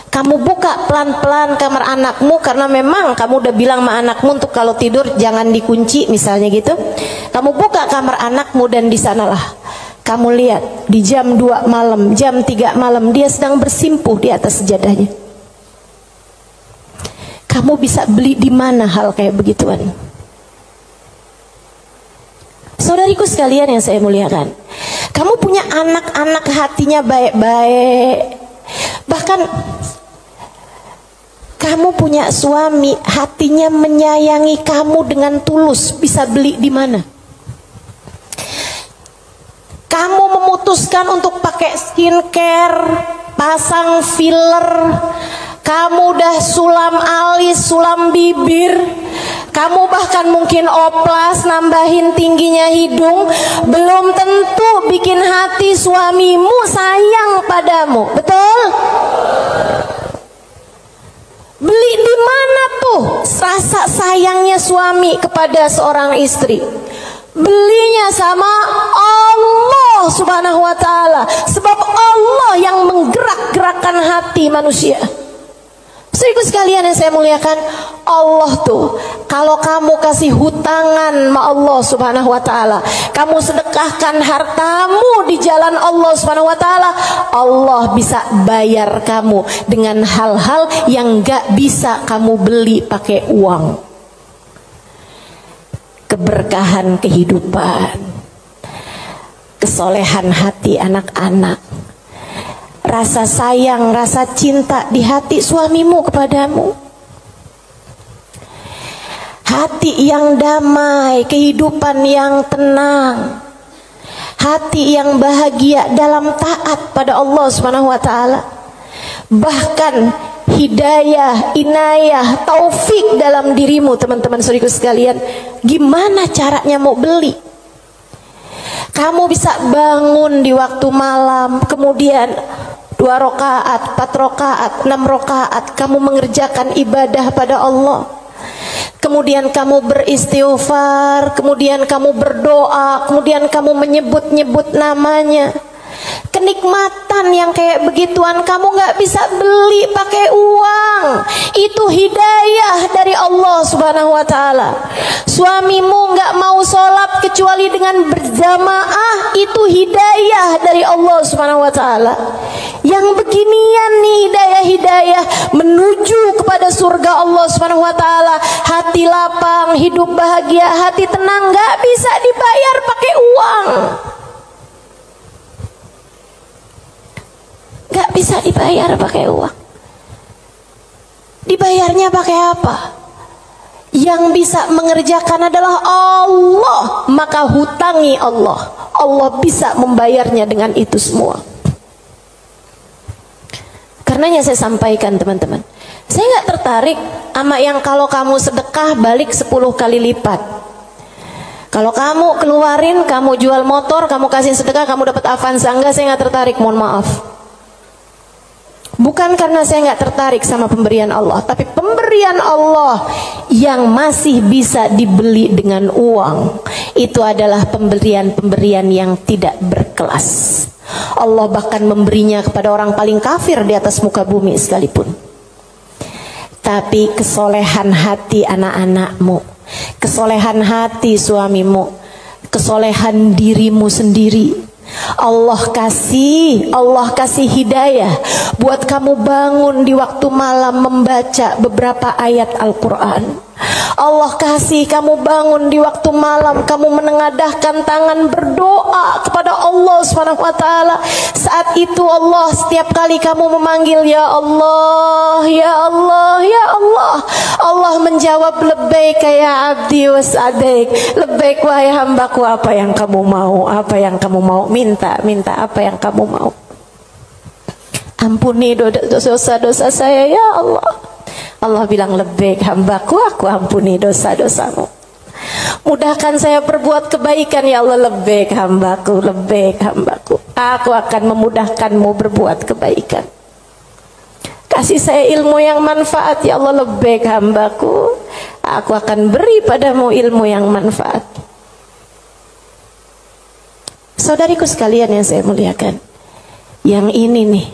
Kamu buka pelan-pelan kamar anakmu, karena memang kamu udah bilang sama anakmu untuk kalau tidur jangan dikunci misalnya gitu. Kamu buka kamar anakmu dan di sanalah kamu lihat di jam 2 malam, jam 3 malam dia sedang bersimpuh di atas sajadahnya. Kamu bisa beli di mana hal kayak begituan? Saudariku sekalian yang saya muliakan, kamu punya anak-anak hatinya baik-baik. Bahkan kamu punya suami hatinya menyayangi kamu dengan tulus, bisa beli di mana? Kamu memutuskan untuk pakai skincare, pasang filler, kamu udah sulam alis, sulam bibir, kamu bahkan mungkin oplas, nambahin tingginya hidung, belum tentu bikin hati suamimu sayang padamu, betul? Beli di mana tuh rasa sayangnya suami kepada seorang istri? Belinya sama Allah Subhanahu wa ta'ala. Sebab Allah yang menggerak-gerakkan hati manusia. Saudaraku sekalian yang saya muliakan, Allah tuh kalau kamu kasih hutangan sama Allah Subhanahu wa ta'ala, kamu sedekahkan hartamu di jalan Allah Subhanahu wa ta'ala, Allah bisa bayar kamu dengan hal-hal yang gak bisa kamu beli pakai uang. Keberkahan kehidupan, kesolehan hati anak-anak, rasa sayang, rasa cinta di hati suamimu kepadamu, hati yang damai, kehidupan yang tenang, hati yang bahagia dalam taat pada Allah Subhanahu wa ta'ala. Bahkan hidayah, inayah, taufik dalam dirimu, teman-teman saudaraku sekalian. Gimana caranya mau beli? Kamu bisa bangun di waktu malam, kemudian 2 rakaat, 4 rakaat, 6 rakaat kamu mengerjakan ibadah pada Allah. Kemudian kamu beristighfar, kemudian kamu berdoa, kemudian kamu menyebut-nyebut namanya. Kenikmatan yang kayak begituan kamu gak bisa beli pakai uang. Itu hidayah dari Allah Subhanahu wa ta'ala. Suamimu gak mau sholat kecuali dengan berjamaah, itu hidayah dari Allah Subhanahu wa ta'ala. Yang beginian nih hidayah-hidayah menuju kepada surga Allah Subhanahu wa ta'ala. Hati lapang, hidup bahagia, hati tenang, gak bisa dibayar pakai uang. Gak bisa dibayar pakai uang. Dibayarnya pakai apa? Yang bisa mengerjakan adalah Allah. Maka hutangi Allah. Allah bisa membayarnya dengan itu semua. Karenanya saya sampaikan teman-teman, saya gak tertarik sama yang kalau kamu sedekah balik 10 kali lipat. Kalau kamu keluarin, kamu jual motor, kamu kasih sedekah, kamu dapat Avanza. Enggak, saya gak tertarik, mohon maaf. Bukan karena saya nggak tertarik sama pemberian Allah, tapi pemberian Allah yang masih bisa dibeli dengan uang, itu adalah pemberian-pemberian yang tidak berkelas. Allah bahkan memberinya kepada orang paling kafir di atas muka bumi sekalipun. Tapi kesolehan hati anak-anakmu, kesolehan hati suamimu, kesolehan dirimu sendiri, Allah kasih hidayah buat kamu bangun di waktu malam membaca beberapa ayat Al-Quran. Allah kasih kamu bangun di waktu malam, kamu menengadahkan tangan berdoa kepada Allah Subhanahu wa ta'ala. Saat itu Allah, setiap kali kamu memanggil ya Allah, ya Allah, ya Allah, Allah menjawab labbaik ya abdi was'adaik, labbaik wahai hambaku, apa yang kamu mau, apa yang kamu mau, minta apa yang kamu mau. Ampuni dosa-dosa saya ya Allah. Allah bilang labbaik hambaku, aku ampuni dosa-dosamu. Mudahkan saya berbuat kebaikan ya Allah, labbaik hambaku, labbaik hambaku. Aku akan memudahkanmu berbuat kebaikan. Kasih saya ilmu yang manfaat ya Allah, labbaik hambaku. Aku akan beri padamu ilmu yang manfaat. Saudariku sekalian yang saya muliakan, yang ini nih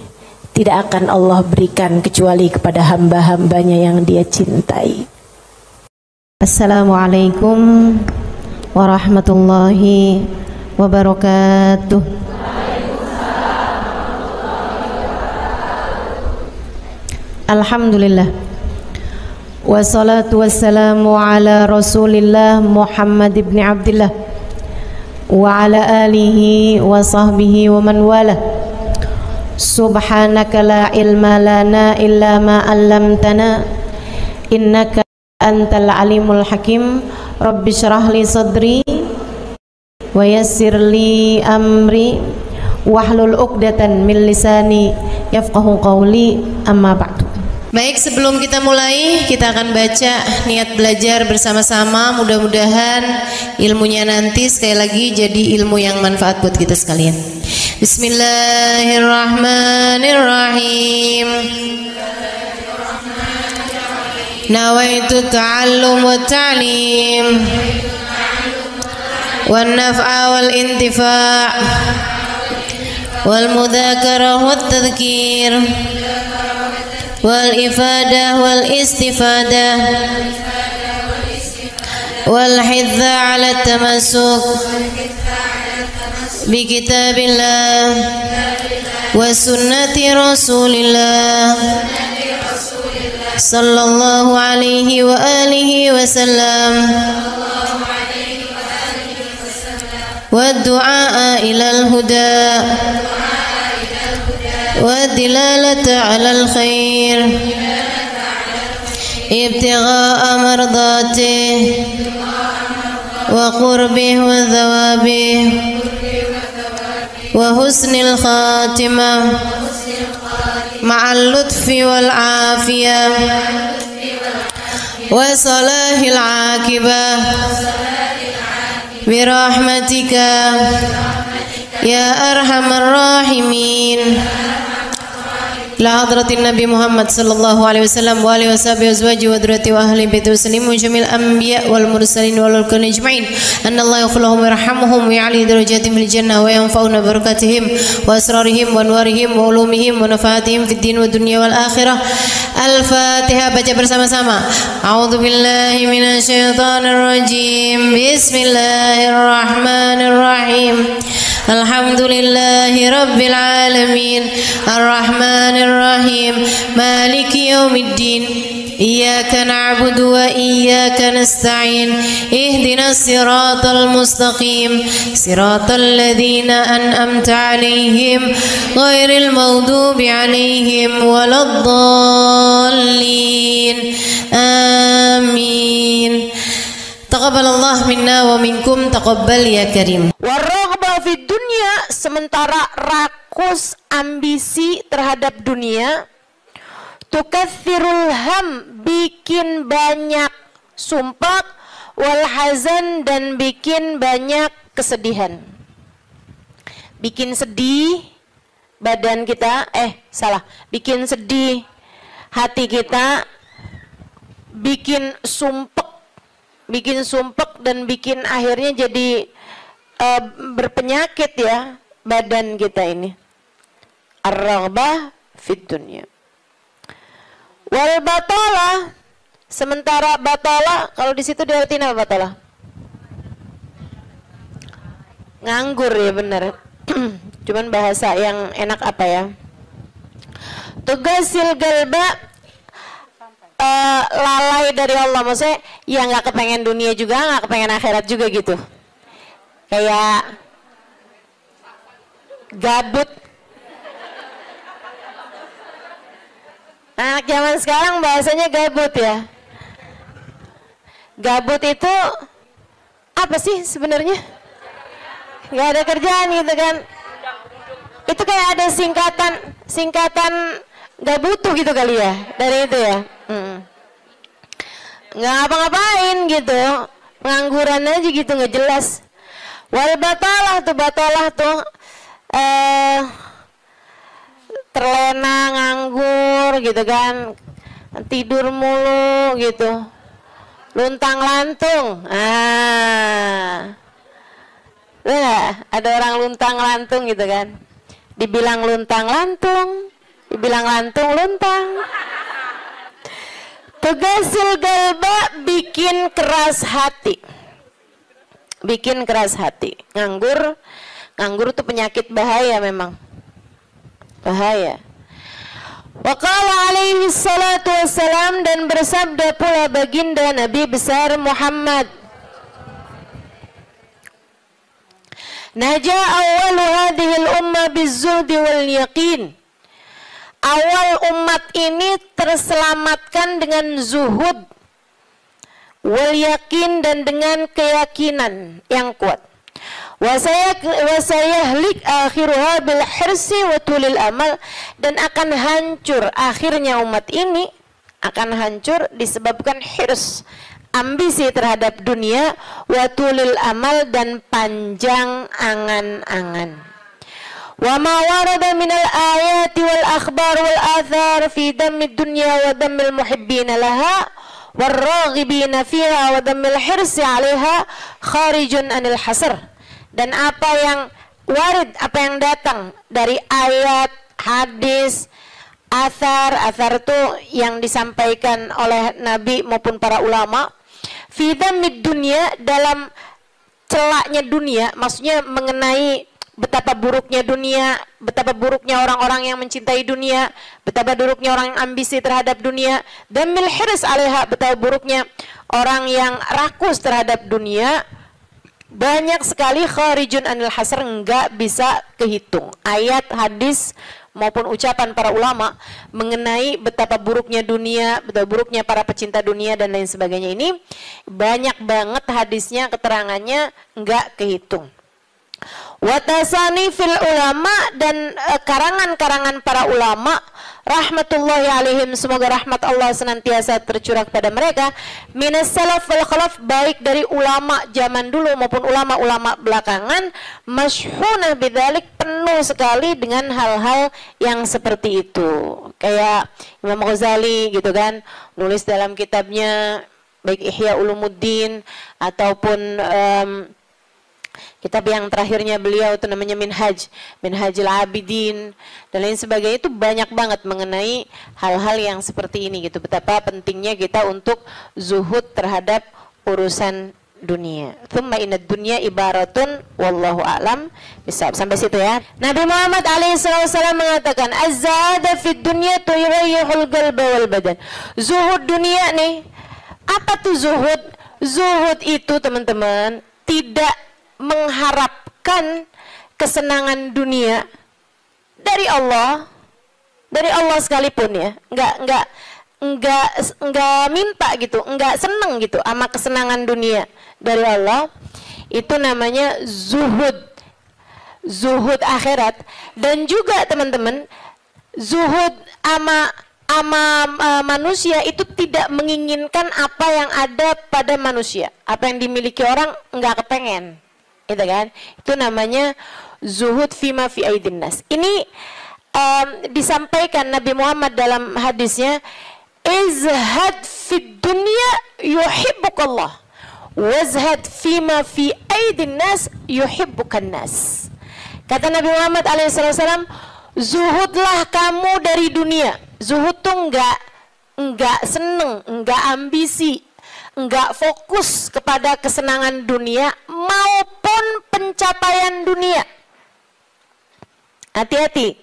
tidak akan Allah berikan kecuali kepada hamba-hambanya yang Dia cintai. Assalamualaikum warahmatullahi wabarakatuh. Alhamdulillah, wassalatu wassalamu ala Rasulillah Muhammad ibn Abdillah wa ala alihi wa sahbihi wa man wala. Subhanaka la ilma lana illa ma 'allamtana innaka antal alimul hakim. Rabbi syrah li sadri wa yassir li amri wahlul 'uqdatan min lisani yafqahu qawli, amma ba'du. Baik, sebelum kita mulai, kita akan baca niat belajar bersama-sama. Mudah-mudahan ilmunya nanti sekali lagi jadi ilmu yang manfaat buat kita sekalian. Bismillahirrahmanirrahim. Nawaitu ta'allum wa ta'lim wan naf'a wal intifa' wal mudzakarah wat tadhkir wal ifadah wal istifadah wal hidza ala tamassuk bi kitabillah wa sunnati rasulillah sallallahu alaihi wa alihi wasallam wa du'a ilal huda والدلالة على الخير ابتغاء مرضاته وقربه وثوابه وحسن الخاتمة مع اللطف والعافية وصلاح العاقبة برحمتك يا أرحم الراحمين. La hadratin Nabi Muhammad sallallahu alaihi wasallam wa alihi washabihi wazwaji wa dzurriyyati wa ahli baiti wasallim jamil anbiya wal mursalin wal kulli ajma'in anna Allah yaghfir lahum wa yarhamuhum wa ya'li darajatihim fil jannah wa yanfa'una barakatihim wa asrarihim wa anwarihim wa ulumihim wa nafaatihim fid din wa dunya wal akhirah. Al-Fatihah, baca bersama-sama. A'udzu billahi minasy syaithanir rajim. Bismillahirrahmanirrahim. Alhamdulillahi rabbil alamin. Ar-Rahmanir Rahim. Maliki yaumiddin. Iyyaka na'budu wa iyyaka nasta'in. Ihdinas siratal mustaqim. Siratal ladzina an'amta 'alaihim ghairil maghdubi 'alaihim waladdallin. Amin. Taqabbalallah minna wa minkum, taqabbal ya karim. Warraghba fid dunya, sementara rakus ambisi terhadap dunia, tukathirul ham, bikin banyak sumpah, wal hazan, dan bikin banyak kesedihan. Bikin sedih badan kita, bikin sedih hati kita, bikin sumpek dan bikin akhirnya jadi berpenyakit ya badan kita ini. Ar-raghbah fid dunya. Wal batalah, sementara batalah, kalau di situ diartikan apa batalah? Nganggur ya, benar. Cuman bahasa yang enak apa ya? Tugasil galba, lalai dari Allah, maksudnya ya nggak kepengen dunia juga, nggak kepengen akhirat juga gitu, kayak gabut. Anak zaman sekarang bahasanya gabut ya. Gabut itu apa sih sebenarnya? Nggak ada kerjaan gitu kan? Itu kayak ada singkatan nggak butuh gitu kali ya dari itu ya. Nggak ngapa-ngapain gitu, pengangguran aja gitu, nggak jelas. Wal batalah tuh terlena, nganggur gitu kan, tidur mulu gitu, luntang lantung. Nah, ada orang luntang lantung gitu kan. Dibilang luntang lantung, dibilang lantung luntang. Tugasil galba, bikin keras hati. Bikin keras hati. Nganggur itu penyakit bahaya memang. Bahaya. Wa qala alaihi salatu wassalam, dan bersabda pula baginda Nabi besar Muhammad, Naja awwalu hadhil umma bizzuhdi wal yaqin. Awal umat ini terselamatkan dengan zuhud wal yakin, dan dengan keyakinan yang kuat. Wasayahlik akhiruha bil hirsi wa tulil amal, dan akan hancur akhirnya umat ini, akan hancur disebabkan hirs, ambisi terhadap dunia, wa tulil amal, dan panjang angan-angan. Wa ma warada minal ayati wal akhbar wal athar fi dammid dunya wa dammil muhibbina laha warraghibina fiha wa dammil hirsi 'alaiha kharijun anil hasr. Dan apa yang warid, apa yang datang dari ayat, hadis, athar itu yang disampaikan oleh Nabi maupun para ulama, fi dammid dunya, dalam celaknya dunia, maksudnya mengenai betapa buruknya dunia, betapa buruknya orang-orang yang mencintai dunia, betapa buruknya orang yang ambisi terhadap dunia, dan mil hirs 'alaiha, betapa buruknya orang yang rakus terhadap dunia. Banyak sekali kharijun anil hasr, enggak bisa kehitung. Ayat, hadis maupun ucapan para ulama mengenai betapa buruknya dunia, betapa buruknya para pecinta dunia dan lain sebagainya, ini banyak banget hadisnya, keterangannya enggak kehitung. Watasani fil ulama, dan karangan-karangan para ulama rahmatullahi alaihim, semoga rahmat Allah senantiasa tercurah kepada mereka, minas salaf wal khalaf, baik dari ulama zaman dulu maupun ulama-ulama belakangan, masyhunah bidzalik, penuh sekali dengan hal-hal yang seperti itu. Kayak Imam Ghazali gitu kan, nulis dalam kitabnya baik Ihya Ulumuddin ataupun kitab yang terakhirnya beliau itu namanya Minhajul Abidin dan lain sebagainya, itu banyak banget mengenai hal-hal yang seperti ini gitu. Betapa pentingnya kita untuk zuhud terhadap urusan dunia. Tsumma inad dunya ibaratun wallahu a'lam bisa sampai situ ya. Nabi Muhammad alaihissalam mengatakan, az-zahada fid dunya tuyrayyihul qalba wal badan. Zuhud dunia nih. Apa tuh zuhud? Zuhud itu teman-teman tidak mengharapkan kesenangan dunia dari Allah sekalipun ya, enggak minta gitu, enggak seneng gitu sama kesenangan dunia dari Allah. Itu namanya zuhud akhirat. Dan juga teman-teman, zuhud ama manusia itu tidak menginginkan apa yang ada pada manusia, apa yang dimiliki orang enggak kepengen. Itu kan, itu namanya zuhud fima fi aidin nas. Ini disampaikan Nabi Muhammad dalam hadisnya, izhad fid dunya yuhibbukallah, wazhad fima fi aidin nas yuhibbukan nas. Kata Nabi Muhammad alaihissalam, zuhudlah kamu dari dunia. Zuhud tuh enggak seneng, enggak ambisi, enggak fokus kepada kesenangan dunia maupun pencapaian dunia. Hati-hati,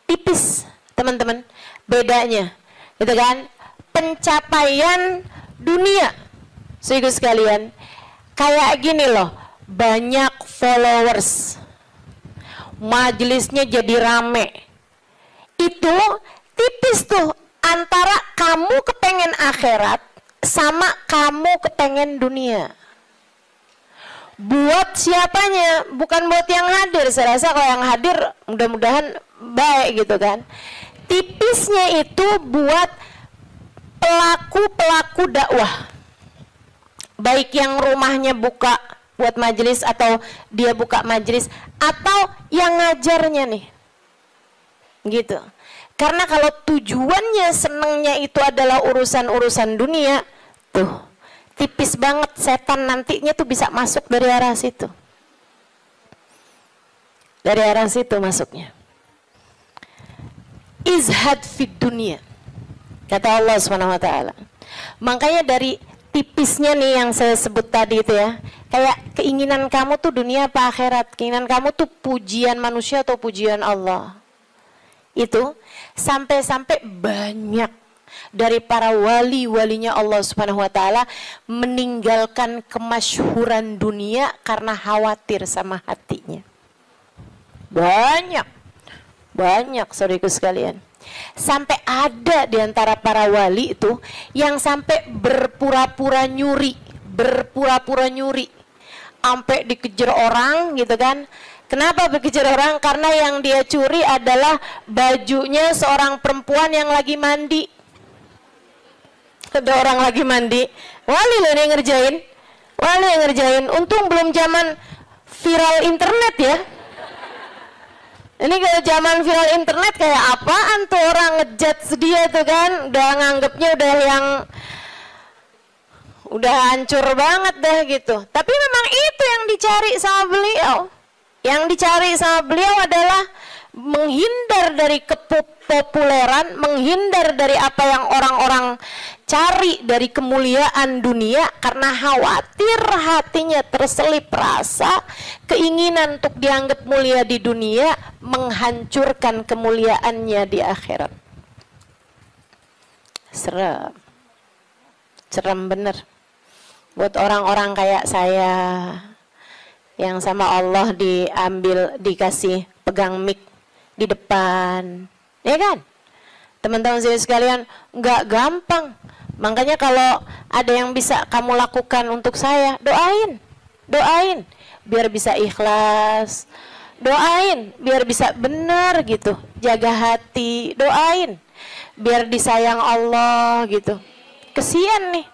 tipis teman-teman bedanya, gitu kan? Pencapaian dunia, saudara sekalian, kayak gini loh, banyak followers, majelisnya jadi rame, itu tipis tuh antara kamu kepengen akhirat sama kamu kepengen dunia. Buat siapanya? Bukan buat yang hadir. Saya rasa kalau yang hadir mudah-mudahan baik gitu kan. Tipisnya itu buat pelaku-pelaku dakwah, baik yang rumahnya buka buat majelis atau dia buka majelis, atau yang ngajarnya nih gitu. Karena kalau tujuannya senengnya itu adalah urusan-urusan dunia, tuh tipis banget setan nantinya tuh bisa masuk dari arah situ. Dari arah situ masuknya. Izhad fid dunia, kata Allah SWT. Makanya dari tipisnya nih yang saya sebut tadi itu ya, kayak keinginan kamu tuh dunia apa akhirat, keinginan kamu tuh pujian manusia atau pujian Allah. Itu sampai-sampai banyak dari para wali-walinya Allah Subhanahu wa taala meninggalkan kemasyhuran dunia karena khawatir sama hatinya. Banyak saudaraku sekalian. Sampai ada di antara para wali itu yang sampai berpura-pura nyuri, sampai dikejar orang gitu kan. Kenapa dikejar orang? Karena yang dia curi adalah bajunya seorang perempuan yang lagi mandi. Ada orang lagi mandi, wali loh yang ngerjain. Untung belum zaman viral internet ya. Ini kalau zaman viral internet kayak apaan tuh, orang ngejudge dia tuh kan, udah nganggepnya udah hancur banget dah gitu. Tapi memang itu yang dicari sama beliau. Yang dicari sama beliau adalah menghindar dari kepopuleran, menghindar dari apa yang orang-orang cari dari kemuliaan dunia, karena khawatir hatinya terselip rasa keinginan untuk dianggap mulia di dunia menghancurkan kemuliaannya di akhirat. Serem bener buat orang-orang kayak saya yang sama Allah dikasih pegang mic di depan, ya kan? Teman-teman saya sekalian, nggak gampang. Makanya kalau ada yang bisa kamu lakukan untuk saya, doain, biar bisa ikhlas, doain, biar bisa benar gitu, jaga hati, doain, biar disayang Allah gitu. Kesian nih,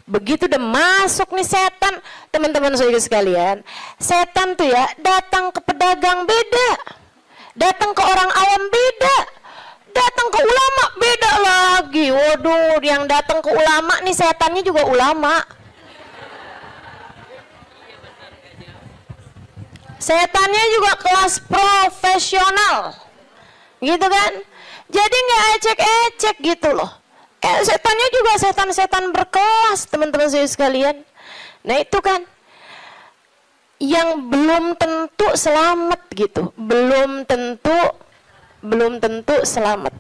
begitu udah masuk nih setan, teman-teman saya sekalian, setan tuh ya datang ke pedagang beda. Datang ke orang awam beda, datang ke ulama beda lagi. Waduh, yang datang ke ulama nih setannya juga ulama. Setannya juga kelas profesional, gitu kan? Jadi nggak ecek-ecek gitu loh. Setannya juga setan-setan berkelas, teman-teman saya sekalian. Nah itu kan yang belum tentu selamat gitu, belum tentu selamat.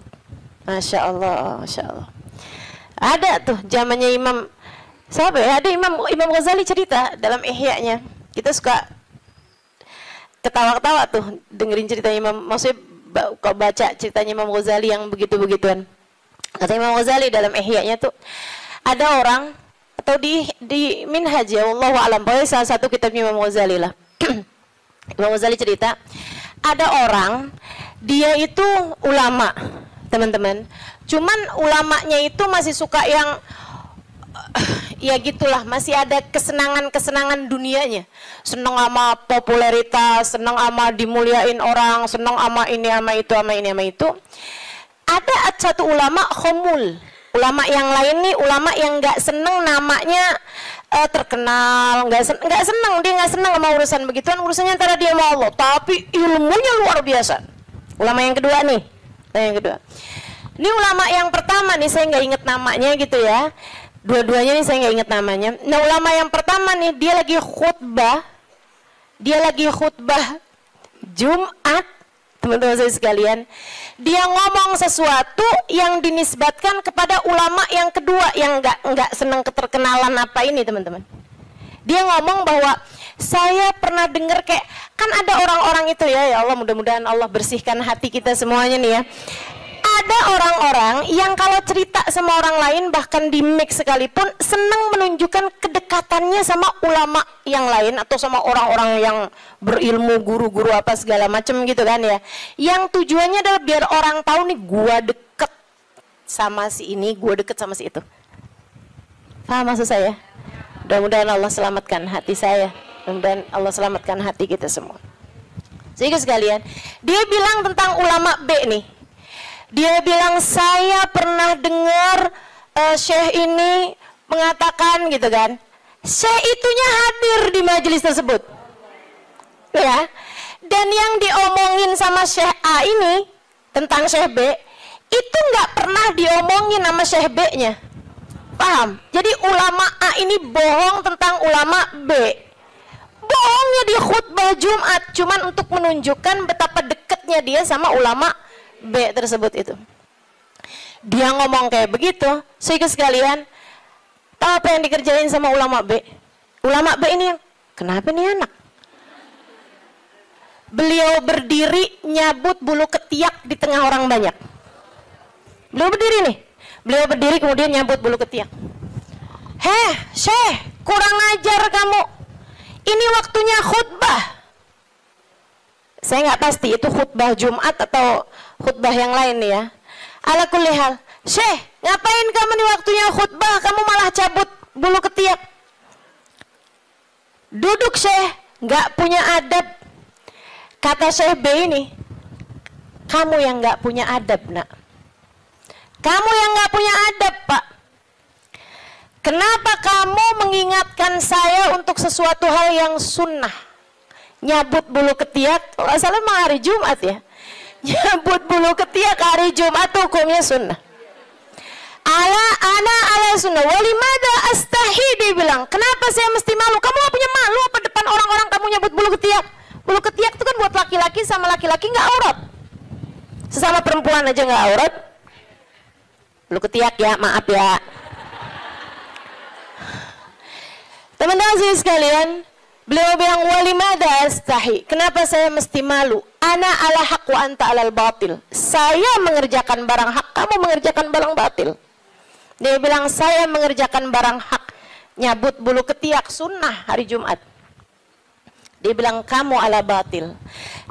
Masya Allah. Ada tuh zamannya Imam siapa ya, ada Imam Ghazali cerita dalam Ihya-nya. Kita suka ketawa-ketawa tuh dengerin cerita Imam, maksudnya kalau baca ceritanya Imam Ghazali yang begitu-begituan. Kata Imam Ghazali dalam Ihya-nya tuh, ada orang atau di Minhaj ya, wallahu a'lam, pokoknya salah satu kitabnya Imam Ghazali lah. Imam Ghazali cerita, ada orang dia itu ulama, teman-teman. Cuman ulamanya itu masih suka yang ya gitulah, masih ada kesenangan dunianya. Senang sama popularitas, senang sama dimuliain orang, senang sama ini sama itu. Ada satu ulama khomul. Ulama yang lain nih, ulama yang nggak seneng namanya terkenal, nggak seneng, dia nggak seneng sama urusan begituan, urusannya antara dia sama Allah, tapi ilmunya luar biasa. Ulama yang kedua nih, ini ulama yang pertama nih saya nggak inget namanya gitu ya, dua-duanya nih saya nggak inget namanya. Nah ulama yang pertama nih dia lagi khutbah Jumat, teman-teman saya sekalian, dia ngomong sesuatu yang dinisbatkan kepada ulama yang kedua yang nggak senang keterkenalan apa ini, teman-teman. Dia ngomong bahwa saya pernah dengar kayak, kan ada orang-orang itu ya Allah, mudah-mudahan Allah bersihkan hati kita semuanya nih ya. Ada orang-orang yang kalau cerita sama orang lain, bahkan di mic sekalipun, senang menunjukkan kedekatannya sama ulama yang lain atau sama orang-orang yang berilmu, guru-guru apa segala macam gitu kan ya. Yang tujuannya adalah biar orang tahu nih, gua deket sama si ini, gua deket sama si itu. Paham maksud saya? Mudah-mudahan Allah selamatkan hati saya, mudah-mudahan Allah selamatkan hati kita semua. Sehingga sekalian, dia bilang tentang ulama B nih. Dia bilang, saya pernah dengar syekh ini mengatakan gitu kan. Syekh itunya hadir di majelis tersebut. Ya. Dan yang diomongin sama Syekh A ini tentang Syekh B itu nggak pernah diomongin sama Syekh B-nya. Paham? Jadi ulama A ini bohong tentang ulama B. Bohongnya di khutbah Jumat cuman untuk menunjukkan betapa dekatnya dia sama ulama B tersebut itu. Dia ngomong kayak begitu, sehingga sekalian, tahu apa yang dikerjain sama ulama B? Ulama B ini yang, kenapa nih anak? Beliau berdiri nyabut bulu ketiak di tengah orang banyak. Beliau berdiri nih. Beliau berdiri kemudian nyabut bulu ketiak. Heh, Syekh, kurang ajar kamu. Ini waktunya khutbah. Saya nggak pasti itu khutbah Jumat atau khutbah yang lain nih ya. Ala kulli hal, Syekh, ngapain kamu di waktunya khutbah? Kamu malah cabut bulu ketiak. Duduk Syekh, nggak punya adab. Kata Syekh B ini, kamu yang nggak punya adab, nak. Kamu yang nggak punya adab, Pak. Kenapa kamu mengingatkan saya untuk sesuatu hal yang sunnah? Nyabut bulu ketiak, kalau nggak salah emang hari Jumat ya. Nyabut bulu ketiak hari Jumat hukumnya sunnah. Ala sunnah. Walimada astahi, dia bilang. Kenapa saya mesti malu? Kamu nggak punya malu apa depan orang-orang kamu nyabut bulu ketiak? Bulu ketiak itu kan buat laki-laki sama laki-laki nggak aurat. Sesama perempuan aja nggak aurat. Bulu ketiak ya, maaf ya. Teman-teman sekalian, beliau bilang walimada astahi. Kenapa saya mesti malu? Ana ala haq wa anta alal batil. Saya mengerjakan barang hak, kamu mengerjakan barang batil. Dia bilang saya mengerjakan barang hak, nyabut bulu ketiak sunnah hari Jumat. Dia bilang kamu ala batil.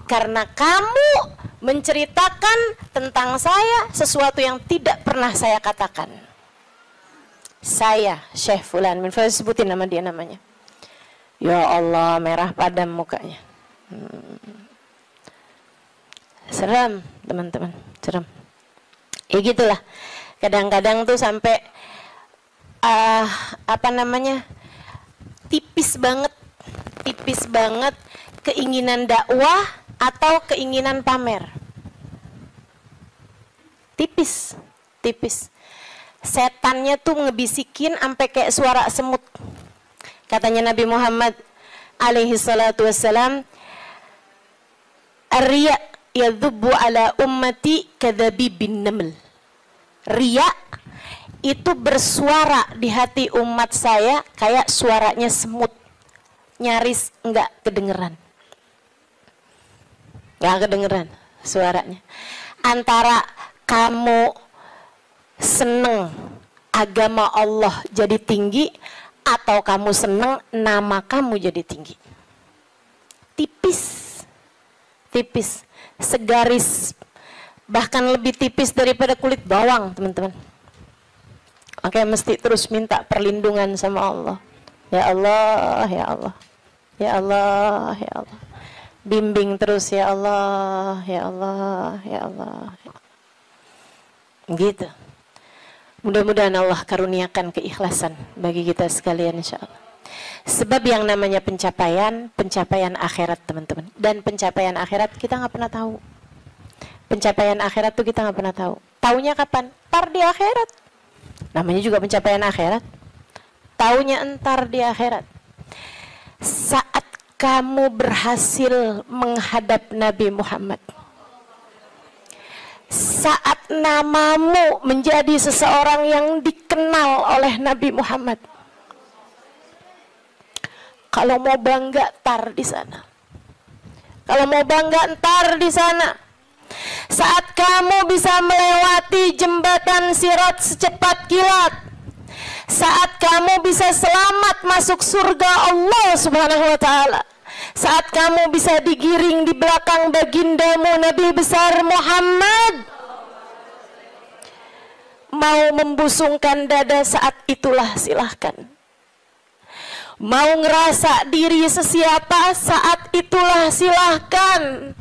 Karena kamu menceritakan tentang saya sesuatu yang tidak pernah saya katakan. Saya Syekh Fulan min Fulan, sebutin nama dia namanya. Ya Allah, merah padam mukanya. Seram teman-teman, seram. Ya gitulah. Kadang-kadang tuh sampai tipis banget keinginan dakwah atau keinginan pamer. Tipis. Setannya tuh ngebisikin sampai kayak suara semut. Katanya Nabi Muhammad alaihi salatu wassalam, "Ar-riya yadhubbu ala ummati kadzabibin naml." Riya itu bersuara di hati umat saya kayak suaranya semut. Nyaris enggak kedengeran. Enggak kedengeran suaranya. Antara kamu seneng agama Allah jadi tinggi atau kamu seneng nama kamu jadi tinggi. Tipis. Segaris, bahkan lebih tipis daripada kulit bawang, teman-teman. Oke, mesti terus minta perlindungan sama Allah. Ya Allah, ya Allah. Ya Allah, ya Allah. Bimbing terus ya Allah, ya Allah, ya Allah. Gitu. Mudah-mudahan Allah karuniakan keikhlasan bagi kita sekalian insyaallah. Sebab yang namanya pencapaian akhirat teman-teman. Dan pencapaian akhirat kita nggak pernah tahu. Pencapaian akhirat tuh kita nggak pernah tahu. Taunya kapan? Ntar di akhirat. Namanya juga pencapaian akhirat. Taunya entar di akhirat. Saat kamu berhasil menghadap Nabi Muhammad. Saat namamu menjadi seseorang yang dikenal oleh Nabi Muhammad. Kalau mau bangga tar di sana. Kalau mau bangga ntar di sana. Saat kamu bisa melewati jembatan Sirat secepat kilat. Saat kamu bisa selamat masuk surga Allah Subhanahu wa taala. Saat kamu bisa digiring di belakang bagindamu Nabi besar Muhammad. Mau membusungkan dada saat itulah silahkan. Mau ngerasa diri sesiapa saat itulah silahkan.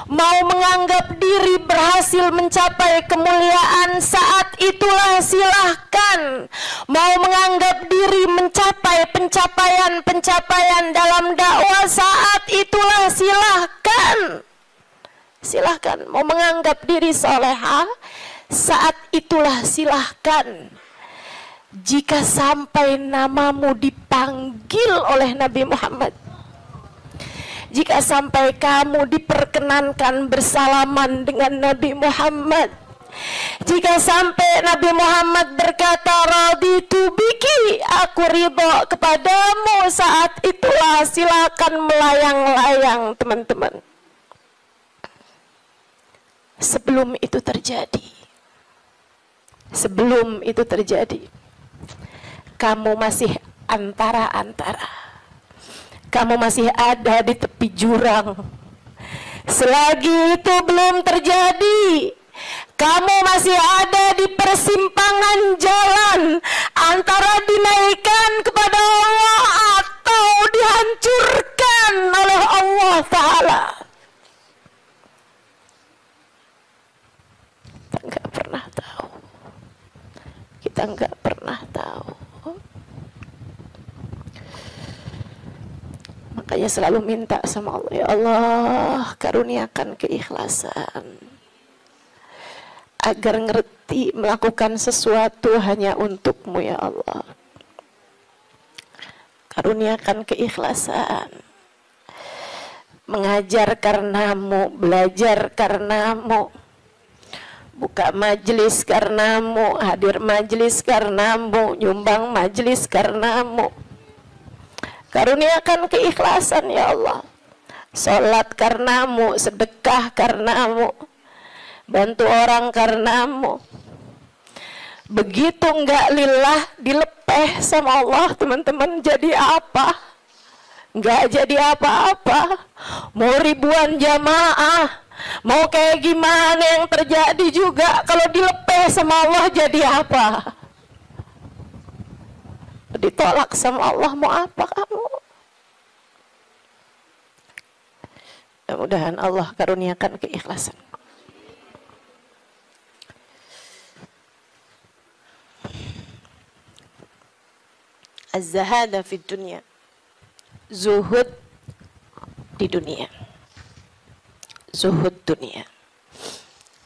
mau menganggap diri berhasil mencapai kemuliaan, saat itulah silahkan. Mau menganggap diri mencapai pencapaian dalam dakwah, saat itulah silahkan. Silahkan. Mau menganggap diri soleha, saat itulah silahkan. Jika sampai namamu dipanggil oleh Nabi Muhammad, jika sampai kamu diperkenankan bersalaman dengan Nabi Muhammad, jika sampai Nabi Muhammad berkata raditu biki, aku ridho kepadamu, saat itulah silakan melayang-layang teman-teman. Sebelum itu terjadi, kamu masih antara-antara. Kamu masih ada di tepi jurang. Selagi itu belum terjadi, kamu masih ada di persimpangan jalan antara dinaikkan kepada Allah atau dihancurkan oleh Allah Ta'ala. Kita nggak pernah tahu. Kita nggak pernah tahu. Makanya selalu minta sama Allah, ya Allah, karuniakan keikhlasan agar ngerti melakukan sesuatu hanya untukmu, ya Allah. Karuniakan keikhlasan, mengajar karenamu, belajar karenamu, buka majelis karenamu, hadir majelis karenamu, nyumbang majelis karenamu. Karuniakan keikhlasan, ya Allah. Sholat karenamu, sedekah karenamu, bantu orang karenamu. Begitu enggak lillah, dilepeh sama Allah, teman-teman, jadi apa? Enggak jadi apa-apa. Mau ribuan jamaah, mau kayak gimana yang terjadi juga, kalau dilepeh sama Allah jadi apa? Ditolak sama Allah, mau apa kamu? Mudah-mudahan Allah karuniakan keikhlasan. Az-zahada fid dunya, zuhud di dunia, zuhud dunia,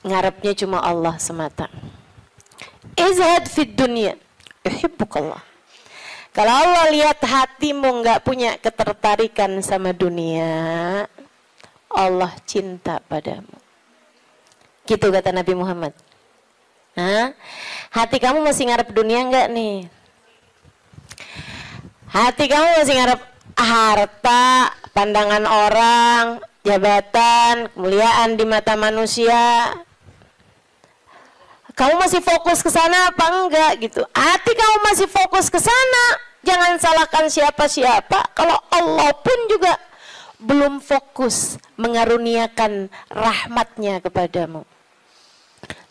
ngarepnya cuma Allah semata. Izhad fid dunya, yuhibbukallah. Kalau Allah lihat hatimu nggak punya ketertarikan sama dunia, Allah cinta padamu. Gitu kata Nabi Muhammad. Hah? Hati kamu masih ngarep dunia nggak nih? Hati kamu masih ngarep harta, pandangan orang, jabatan, kemuliaan di mata manusia? Kamu masih fokus ke sana apa enggak gitu? Hati kamu masih fokus ke sana, jangan salahkan siapa-siapa. Kalau Allah pun juga belum fokus mengaruniakan rahmatnya kepadamu.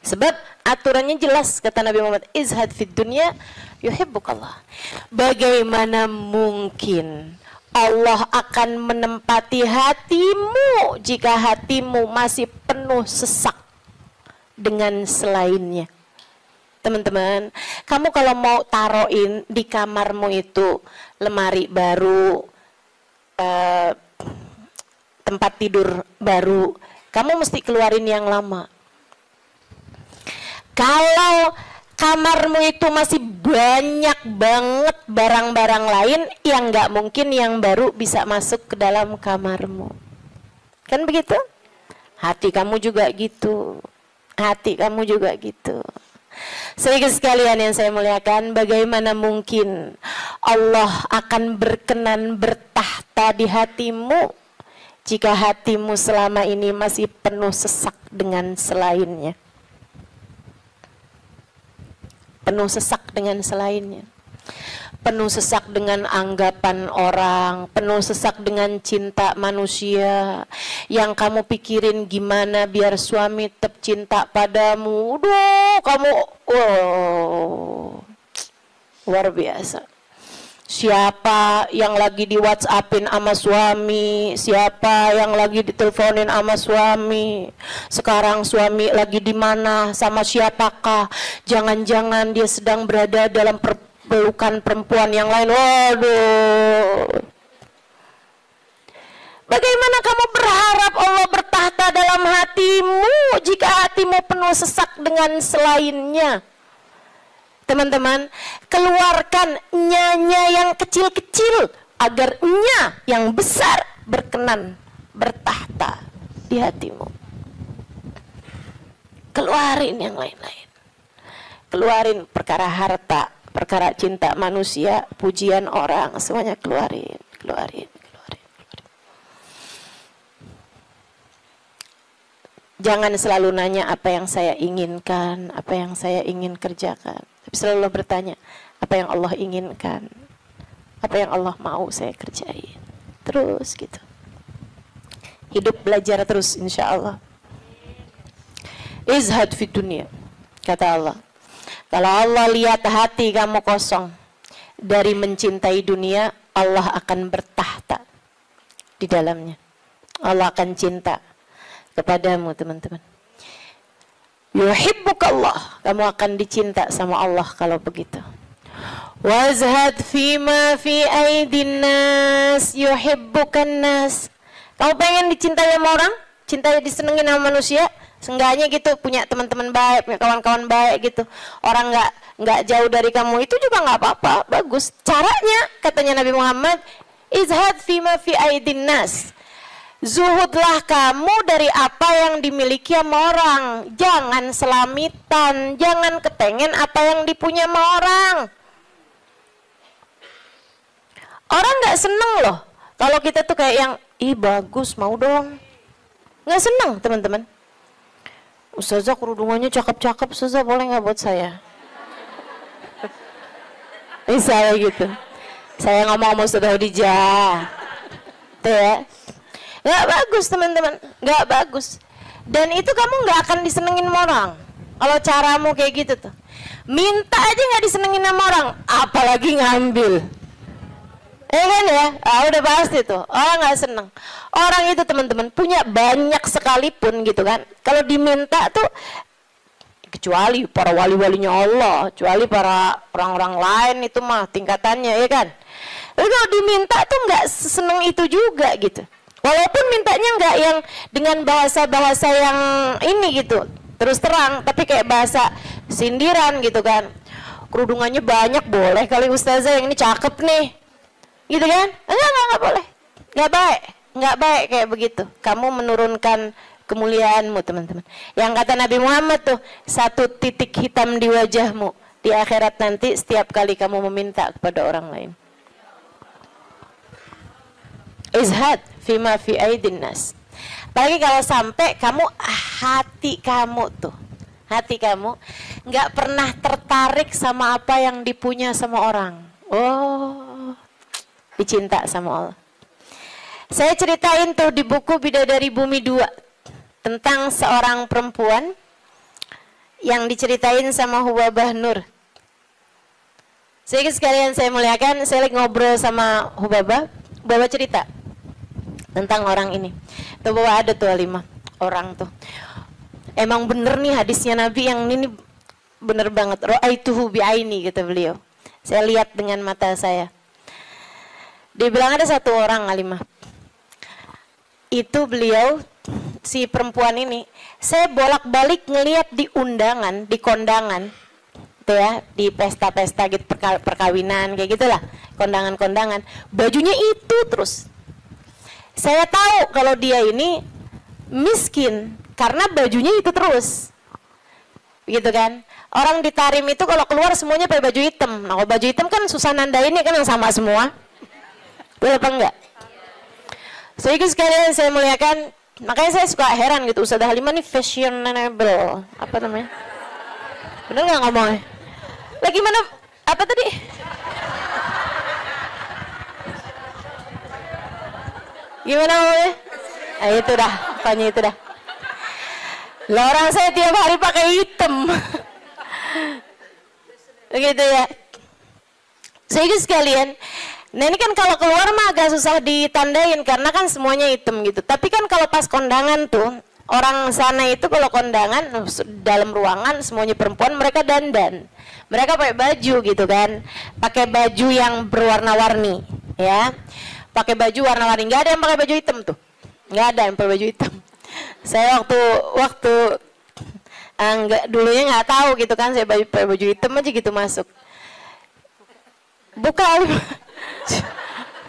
Sebab aturannya jelas, kata Nabi Muhammad, izhad fid dunya yuhibbukallah. Bagaimana mungkin Allah akan menempati hatimu jika hatimu masih penuh sesak dengan selainnya? Teman-teman, kamu kalau mau taruhin di kamarmu itu lemari baru, tempat tidur baru, kamu mesti keluarin yang lama. Kalau kamarmu itu masih banyak banget barang-barang lain, yang nggak mungkin yang baru bisa masuk ke dalam kamarmu. Kan begitu? Hati kamu juga gitu. Hati kamu juga gitu. Sehingga sekalian yang saya muliakan, bagaimana mungkin Allah akan berkenan bertahta di hatimu jika hatimu selama ini masih penuh sesak dengan selainnya? Penuh sesak dengan selainnya, penuh sesak dengan anggapan orang, penuh sesak dengan cinta manusia. Yang kamu pikirin gimana biar suami tetap cinta padamu. Duh, kamu luar biasa. Siapa yang lagi di WhatsAppin sama suami, siapa yang lagi diteleponin sama suami, sekarang suami lagi di mana, sama siapakah, jangan-jangan dia sedang berada dalam pelukan perempuan yang lain. Waduh, bagaimana kamu berharap Allah bertahta dalam hatimu jika hatimu penuh sesak dengan selainnya? Teman-teman, keluarkan nya yang kecil-kecil agar nya yang besar berkenan bertahta di hatimu. Keluarin yang lain-lain. Keluarin perkara harta, perkara cinta manusia, pujian orang, semuanya keluarin. Jangan selalu nanya apa yang saya inginkan, apa yang saya ingin kerjakan. Tapi selalu bertanya, apa yang Allah inginkan, apa yang Allah mau saya kerjain. Terus gitu. Hidup belajar terus insya Allah. Izhad fi dunia, kata Allah. Kalau Allah lihat hati kamu kosong dari mencintai dunia, Allah akan bertahta di dalamnya. Allah akan cinta kepadamu, teman-teman. Yuhibbukallah, kamu akan dicinta sama Allah kalau begitu. Wazhad fima fi aidin nas yuhibbukan nas. Kamu pengen dicintai sama orang, cintai disenengin sama manusia, seenggaknya gitu punya teman-teman baik, punya kawan-kawan baik gitu. Orang nggak jauh dari kamu itu juga nggak apa-apa, bagus. Caranya katanya Nabi Muhammad, izhad fima fi aidin nas. Zuhudlah kamu dari apa yang dimiliki sama orang. Jangan selamitan, jangan kepengen apa yang dipunya sama orang. Orang gak seneng loh kalau kita tuh kayak yang, ih bagus, mau dong. Gak seneng, teman-teman. Ustazah kerudungannya cakep-cakep, Ustazah boleh gak buat saya? Misalnya gitu. Saya ngomong sama Ustazah Khadijah. Tuh ya. Gak bagus, teman-teman, gak bagus. Dan itu kamu gak akan disenengin sama orang kalau caramu kayak gitu tuh. Minta aja gak disenengin sama orang, apalagi ngambil. Kan ya, udah pasti tuh orang gak seneng. Orang itu, teman-teman, punya banyak sekalipun gitu kan, kalau diminta tuh, kecuali para wali-walinya Allah, kecuali para orang-orang lain itu mah tingkatannya, ya kan. Tapi kalau diminta tuh gak seneng itu juga gitu. Walaupun mintanya nggak yang dengan bahasa-bahasa yang ini gitu, terus terang, tapi kayak bahasa sindiran gitu kan. Kerudungannya banyak, boleh kali Ustazah, yang ini cakep nih, gitu kan? Enggak boleh, nggak baik kayak begitu. Kamu menurunkan kemuliaanmu, teman-teman. Yang kata Nabi Muhammad tuh, satu titik hitam di wajahmu di akhirat nanti setiap kali kamu meminta kepada orang lain. Izhad fima fi aidin nas. Apalagi kalau sampai kamu, hati kamu nggak pernah tertarik sama apa yang dipunya sama orang. Oh, dicinta sama Allah. Saya ceritain tuh di buku Bidadari Bumi 2 tentang seorang perempuan yang diceritain sama Hubabah Nur. Sedikit sekalian saya muliakan, saya lagi ngobrol sama Hubabah cerita tentang orang ini. Tuh bahwa ada tuh 5 orang tuh. Emang bener nih hadisnya Nabi yang ini bener banget. Ra'aituhu bi'aini, kata beliau. Saya lihat dengan mata saya. Dia bilang ada satu orang, Alimah. Itu beliau, si perempuan ini, saya bolak-balik ngelihat di undangan, di kondangan, tuh ya, di pesta-pesta gitu, perkawinan kayak gitulah, kondangan-kondangan, bajunya itu terus. Saya tahu kalau dia ini miskin karena bajunya itu terus, gitu kan? Orang di Tarim itu kalau keluar semuanya pakai baju hitam. Nah, kalau baju hitam kan susah nandainnya kan yang sama semua. Betul apa enggak? So itu sekalian saya muliakan. Makanya saya suka heran gitu, Ustazah Halimah nih fashionable, apa namanya? Bener nggak ngomongnya? Lagi mana? Apa tadi? Gimana ngomongnya? Itu dah, pokoknya itu dah. Lah orang saya tiap hari pakai hitam. Begitu ya. Saya sekalian, Nah ini kan kalau keluar mah agak susah ditandain karena kan semuanya hitam gitu. Tapi kan kalau pas kondangan tuh, orang sana itu kalau kondangan dalam ruangan semuanya perempuan, mereka dandan. Mereka pakai baju gitu kan. Pakai baju yang berwarna-warni, ya. Pakai baju warna-warni. Nggak ada yang pakai baju hitam tuh. Nggak ada yang pakai baju hitam. Saya waktu dulunya nggak tahu gitu kan, saya pakai baju hitam aja gitu masuk. Buka.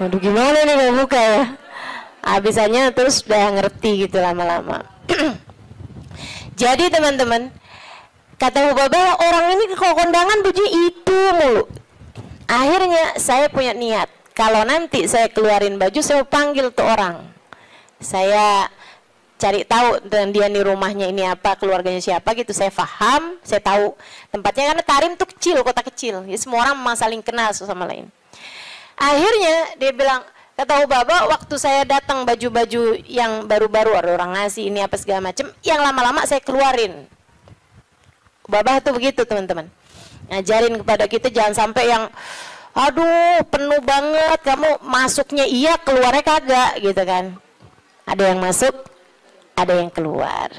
Waduh gimana nih mau buka ya. Habisannya terus udah ngerti gitu lama-lama. Jadi teman-teman, kata Hubabah, orang ini kalau kondangan baju itu mulu. Akhirnya saya punya niat, kalau nanti saya keluarin baju, saya panggil tuh orang. Saya cari tahu dan dia nih rumahnya ini apa, keluarganya siapa gitu, saya paham, saya tahu tempatnya karena Tarim tuh kecil, kota kecil. Ya, semua orang memang saling kenal satu sama lain. Akhirnya dia bilang, kata Hubabah, waktu saya datang baju-baju yang baru-baru, ada orang ngasih ini apa segala macam, yang lama-lama saya keluarin. Hubabah tuh begitu teman-teman. Ngajarin kepada kita jangan sampai yang, aduh penuh banget, kamu masuknya iya, keluarnya kagak gitu kan. Ada yang masuk, ada yang keluar.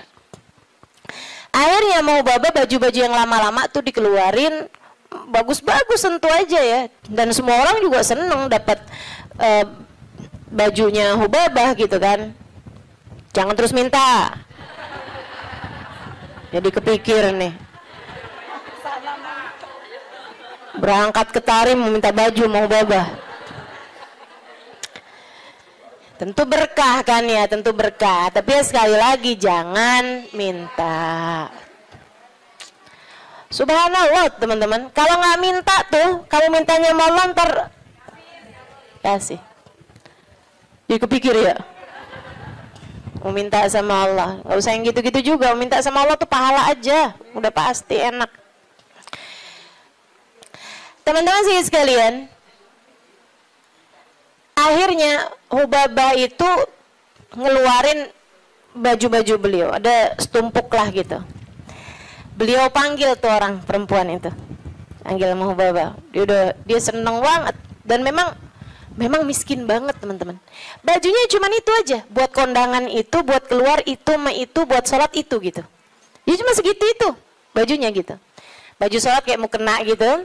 Akhirnya mau Hubabah baju-baju yang lama-lama tuh dikeluarin, bagus-bagus tentu aja ya, dan semua orang juga seneng dapat bajunya Hubabah gitu kan. Jangan terus minta, jadi kepikir nih berangkat ke Tarim mau minta baju mau Hubabah. Tentu berkah kan ya, tentu berkah, tapi ya sekali lagi jangan minta. Subhanallah teman-teman, kalau nggak minta tuh, kalau mintanya mau ntar kasih. Jadi kepikir ya, mau minta sama Allah, nggak usah yang gitu-gitu juga. Mau minta sama Allah tuh pahala aja, udah pasti enak. Teman-teman sih sekalian, akhirnya Hubabah itu ngeluarin baju-baju beliau, ada setumpuk lah gitu. Beliau panggil tuh orang perempuan itu, panggil sama Hubabah. Dia seneng banget dan memang miskin banget teman-teman. Bajunya cuma itu aja, buat kondangan itu, buat keluar itu, buat sholat itu gitu. Dia cuma segitu itu bajunya gitu. Baju sholat kayak mau kena gitu,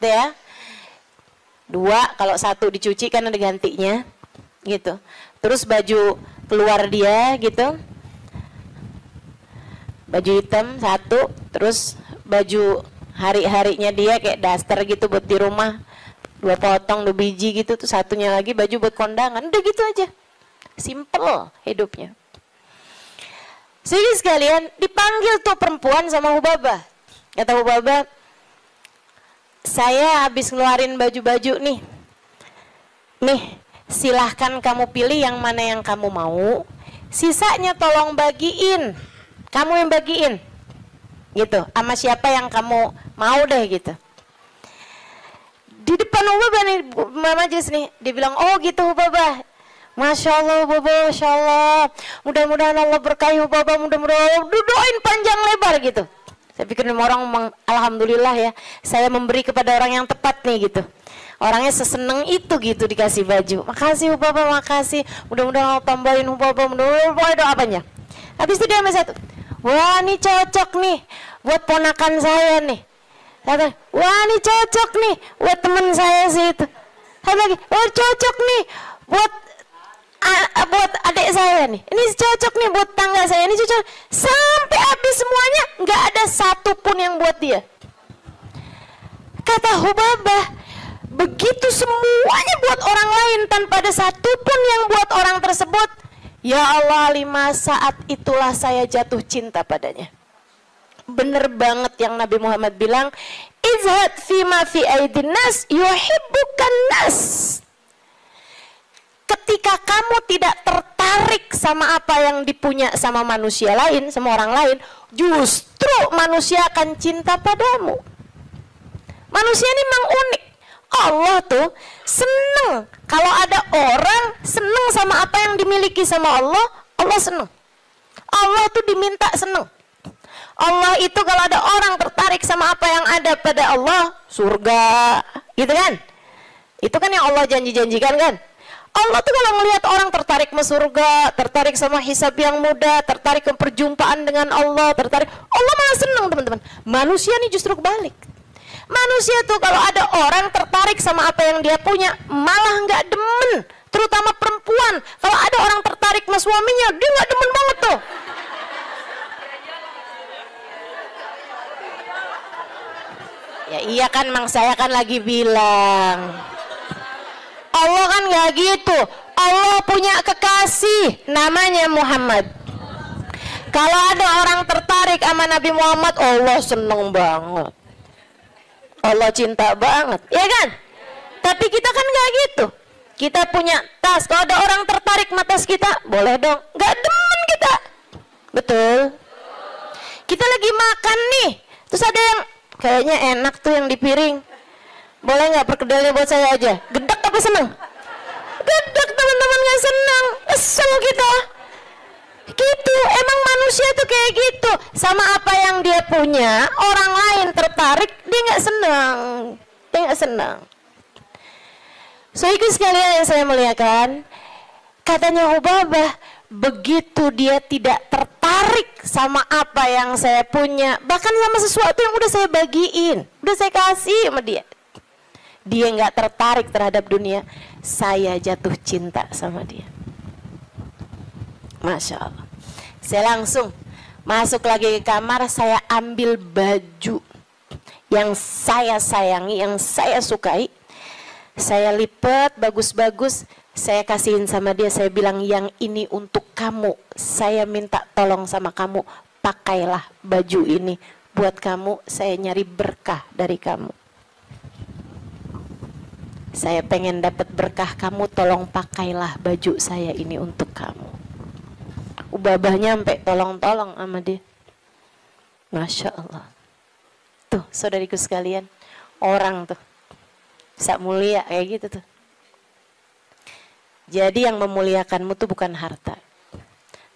ya. 2, kalau 1 dicuci kan ada gantinya gitu. Terus baju keluar dia gitu, baju hitam 1, terus baju hari-harinya dia kayak daster gitu buat di rumah, 2 potong 2 biji gitu, tuh 1-nya lagi baju buat kondangan. Udah gitu aja, simple hidupnya. Sehingga sekalian dipanggil tuh perempuan sama Hubabah. Kata Hubabah, saya habis ngeluarin baju-baju nih, silahkan kamu pilih yang mana yang kamu mau, sisanya tolong bagiin, kamu yang bagiin gitu, sama siapa yang kamu mau deh gitu. Di depan Hubabah nih, majelis nih, dia bilang, oh gitu Hubabah, Masya Allah Hubabah, Masya Allah, mudah-mudahan Allah berkahi Hubabah, mudah-mudahan doain panjang lebar gitu. Saya pikir orang alhamdulillah ya, saya memberi kepada orang yang tepat nih gitu. Orangnya seseneng itu gitu dikasih baju. Makasih Hubabah, makasih. Mudah-mudahan Allah tambahin Hubabah, mudah-mudahan doa apanya. Habis itu dia ambil 1. Wah, ini cocok nih buat ponakan saya nih. Kata, wah, ini cocok nih buat teman saya sih itu. Kata lagi, wah, cocok nih buat adik saya nih, ini cocok nih buat tangga saya, ini cocok. Sampai habis semuanya, nggak ada satupun yang buat dia. Kata Hubabah, begitu semuanya buat orang lain tanpa ada satupun yang buat orang tersebut, ya Allah, 5 saat itulah saya jatuh cinta padanya. Bener banget yang Nabi Muhammad bilang, izhad fima fi aidin nas yuhibbukan nas. Ketika kamu tidak tertarik sama apa yang dipunya sama manusia lain, sama orang lain, justru manusia akan cinta padamu. Manusia ini memang unik. Allah tuh seneng kalau ada orang seneng sama apa yang dimiliki sama Allah, Allah seneng. Allah tuh diminta seneng. Allah itu kalau ada orang tertarik sama apa yang ada pada Allah, surga, gitu kan? Itu kan yang Allah janji-janjikan kan. Allah tuh kalau melihat orang tertarik ke surga, tertarik sama hisab yang mudah, tertarik ke perjumpaan dengan Allah, Allah malah senang teman-teman. Manusia nih justru kebalik. Manusia tuh kalau ada orang tertarik sama apa yang dia punya, malah nggak demen. Terutama perempuan, kalau ada orang tertarik sama suaminya, dia nggak demen banget tuh. Ya iya kan, Mang, saya kan lagi bilang. Allah kan nggak gitu. Allah punya kekasih namanya Muhammad. Kalau ada orang tertarik sama Nabi Muhammad, Allah seneng banget. Allah cinta banget, ya kan? Tapi kita kan nggak gitu. Kita punya tas. Kalau ada orang tertarik sama tas kita, boleh dong. Nggak demen kita. Betul. Kita lagi makan nih, terus ada yang kayaknya enak tuh yang di piring. Boleh nggak perkedelnya buat saya aja? Gedek apa seneng? Gedek teman-teman, nggak seneng. Kesel kita. Gitu, emang manusia tuh kayak gitu. Sama apa yang dia punya, orang lain tertarik, dia nggak seneng. Dia nggak seneng. So itu sekalian yang saya muliakan. Katanya Ubabah, begitu dia tidak tertarik sama apa yang saya punya, bahkan sama sesuatu yang udah saya bagiin, udah saya kasih sama dia, dia nggak tertarik terhadap dunia, saya jatuh cinta sama dia. Masya Allah. Saya langsung masuk lagi ke kamar, saya ambil baju yang saya sayangi, yang saya sukai, saya lipat bagus-bagus, saya kasihin sama dia, saya bilang yang ini untuk kamu, saya minta tolong sama kamu, pakailah baju ini buat kamu, saya nyari berkah dari kamu. Saya pengen dapat berkah kamu, tolong pakailah baju saya ini untuk kamu. Ubabahnya sampai tolong-tolong sama dia. Masya Allah. Tuh saudariku sekalian, orang tuh bisa mulia kayak gitu tuh. Jadi yang memuliakanmu tuh bukan harta.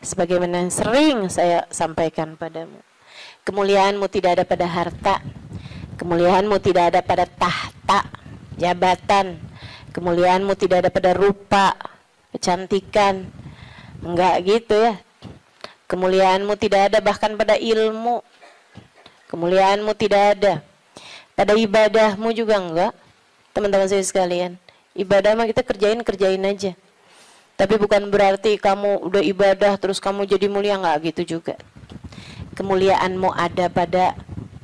Sebagaimana yang sering saya sampaikan padamu, kemuliaanmu tidak ada pada harta, kemuliaanmu tidak ada pada tahta, jabatan, kemuliaanmu tidak ada pada rupa, kecantikan, enggak gitu ya. Kemuliaanmu tidak ada bahkan pada ilmu, kemuliaanmu tidak ada pada ibadahmu juga enggak. Teman-teman saya sekalian, ibadah mah kita kerjain aja. Tapi bukan berarti kamu udah ibadah terus kamu jadi mulia, enggak gitu juga. Kemuliaanmu ada pada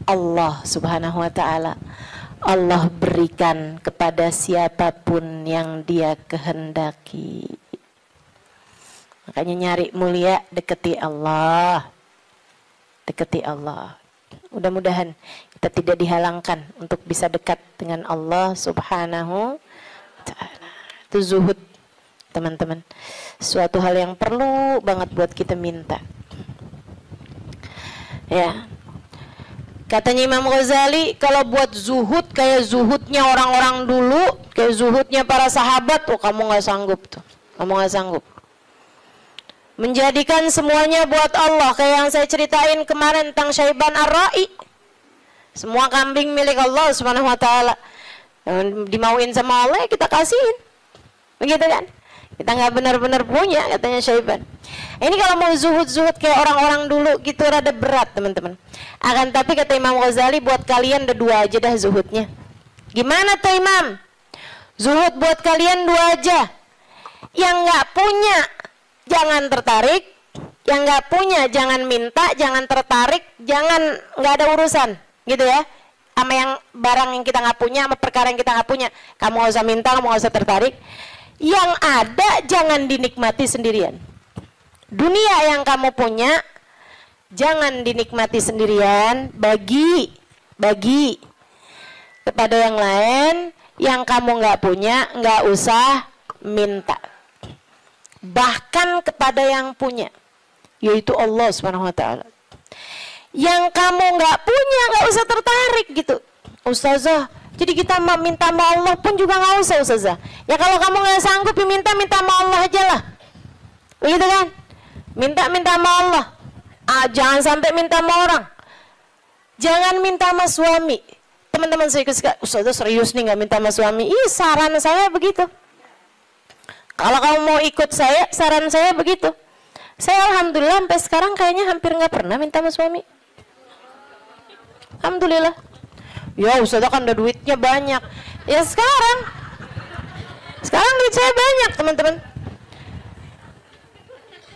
Allah Subhanahu wa taala. Allah berikan kepada siapapun yang Dia kehendaki. Makanya nyari mulia, deketi Allah. Deketi Allah. Mudah-mudahan kita tidak dihalangkan untuk bisa dekat dengan Allah Subhanahu wa taala. Itu zuhud, teman-teman. Suatu hal yang perlu banget buat kita minta. Ya. Katanya Imam Ghazali, kalau buat zuhud kayak zuhudnya orang-orang dulu, kayak zuhudnya para sahabat, oh kamu nggak sanggup tuh. Kamu nggak sanggup. Menjadikan semuanya buat Allah, kayak yang saya ceritain kemarin tentang Syaiban Ar-Ra'i. Semua kambing milik Allah Subhanahu wa taala. Dimauin sama Allah, kita kasihin. Begitu kan? Kita nggak benar-benar punya, katanya Syaiban. Ini kalau mau zuhud-zuhud kayak orang-orang dulu gitu rada berat, teman-teman. Akan tapi kata Imam Ghazali, buat kalian ada dua aja dah zuhudnya. Gimana tuh Imam? Zuhud buat kalian dua aja. Yang nggak punya jangan tertarik, yang nggak punya jangan minta, jangan tertarik, jangan nggak ada urusan, gitu ya. Sama yang barang yang kita nggak punya, sama perkara yang kita nggak punya, kamu nggak usah minta, kamu nggak usah tertarik. Yang ada jangan dinikmati sendirian. Dunia yang kamu punya jangan dinikmati sendirian, bagi kepada yang lain. Yang kamu nggak punya nggak usah minta. Bahkan kepada yang punya, yaitu Allah Subhanahu wa taala. Yang kamu nggak punya nggak usah tertarik gitu. Ustazah, jadi kita minta sama Allah pun juga nggak usah Ustazah. Ya kalau kamu nggak sanggup minta sama Allah aja lah. Begitu kan? Minta sama Allah. Jangan sampai minta sama orang. Jangan minta sama suami. teman-teman saya Ustazah serius nih nggak minta sama suami. Ih, saran saya begitu. Kalau kamu mau ikut saya, saran saya begitu. Saya alhamdulillah sampai sekarang kayaknya hampir nggak pernah minta sama suami. Alhamdulillah. Ya Ustazah kan ada duitnya banyak. Ya sekarang duit saya banyak teman-teman.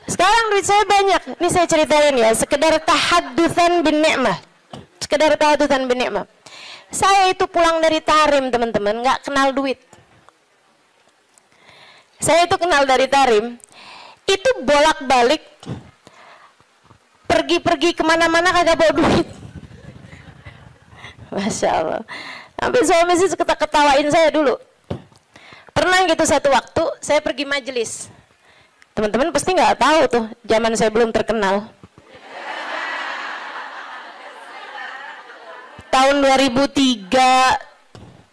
Sekarang duit saya banyak. Ini saya ceritain ya, sekedar tahaddusan bin ni'mah. Sekedar tahaddusan bin ni'mah. Saya itu pulang dari Tarim teman-teman, nggak kenal duit. Saya itu kenal dari Tarim, itu bolak-balik pergi-pergi kemana-mana kagak bawa duit. Masya Allah. Sampai suami sih ketawain saya dulu. Pernah gitu satu waktu saya pergi majelis. Teman-teman pasti nggak tahu tuh, zaman saya belum terkenal. Tahun 2003,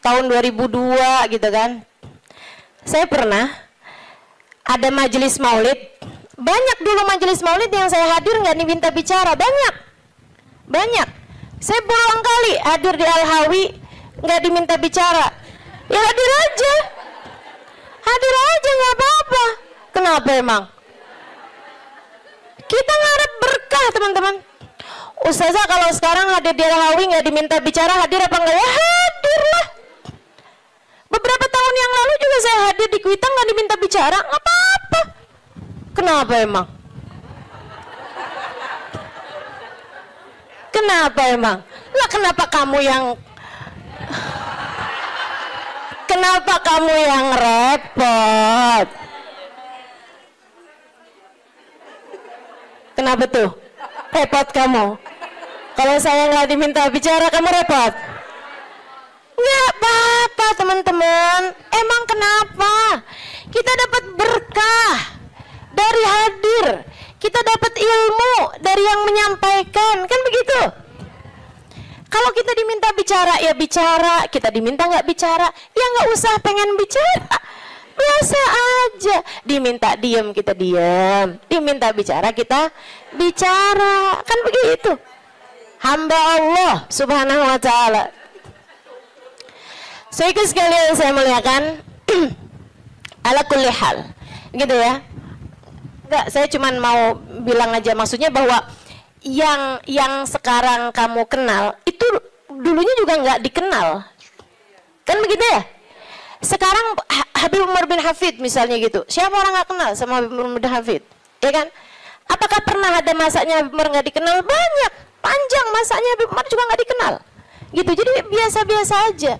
tahun 2002 gitu kan. Saya pernah ada majelis maulid. Banyak dulu majelis maulid yang saya hadir nggak diminta bicara, banyak. Saya berulang kali hadir di Al-Hawi nggak diminta bicara. Ya hadir aja nggak apa-apa. Kenapa emang? Kita ngarep berkah teman-teman. Ustazah kalau sekarang hadir di Al-Hawi nggak diminta bicara, hadir apa enggak? Ya hadir lah. Beberapa tahun yang lalu juga saya hadir di Kuitang nggak diminta bicara, nggak apa-apa. Kenapa emang? Kenapa emang? Lah kenapa kamu yang repot? Kenapa tuh? Repot kamu? Kalau saya nggak diminta bicara kamu repot? Nggak apa-apa teman-teman. Emang kenapa? Kita dapat berkah dari hadir. Kita dapat ilmu dari yang menyampaikan. Kan begitu? Kalau kita diminta bicara, ya bicara. Kita diminta nggak bicara, ya nggak usah pengen bicara. Biasa aja. Diminta diam, kita diam. Diminta bicara, kita bicara. Kan begitu. Hamba Allah subhanahu wa ta'ala. So itu sekalian saya muliakan. Ala kulli hal. Gitu ya. Enggak, saya cuma mau bilang aja, maksudnya bahwa yang sekarang kamu kenal itu dulunya juga nggak dikenal, kan begitu ya? Sekarang Habib Umar bin Hafid misalnya gitu, siapa orang nggak kenal sama Habib Umar bin Hafid, ya kan? Apakah pernah ada masanya Habib Umar nggak dikenal? Banyak, panjang masanya Habib Umar juga nggak dikenal, gitu. Jadi biasa-biasa aja.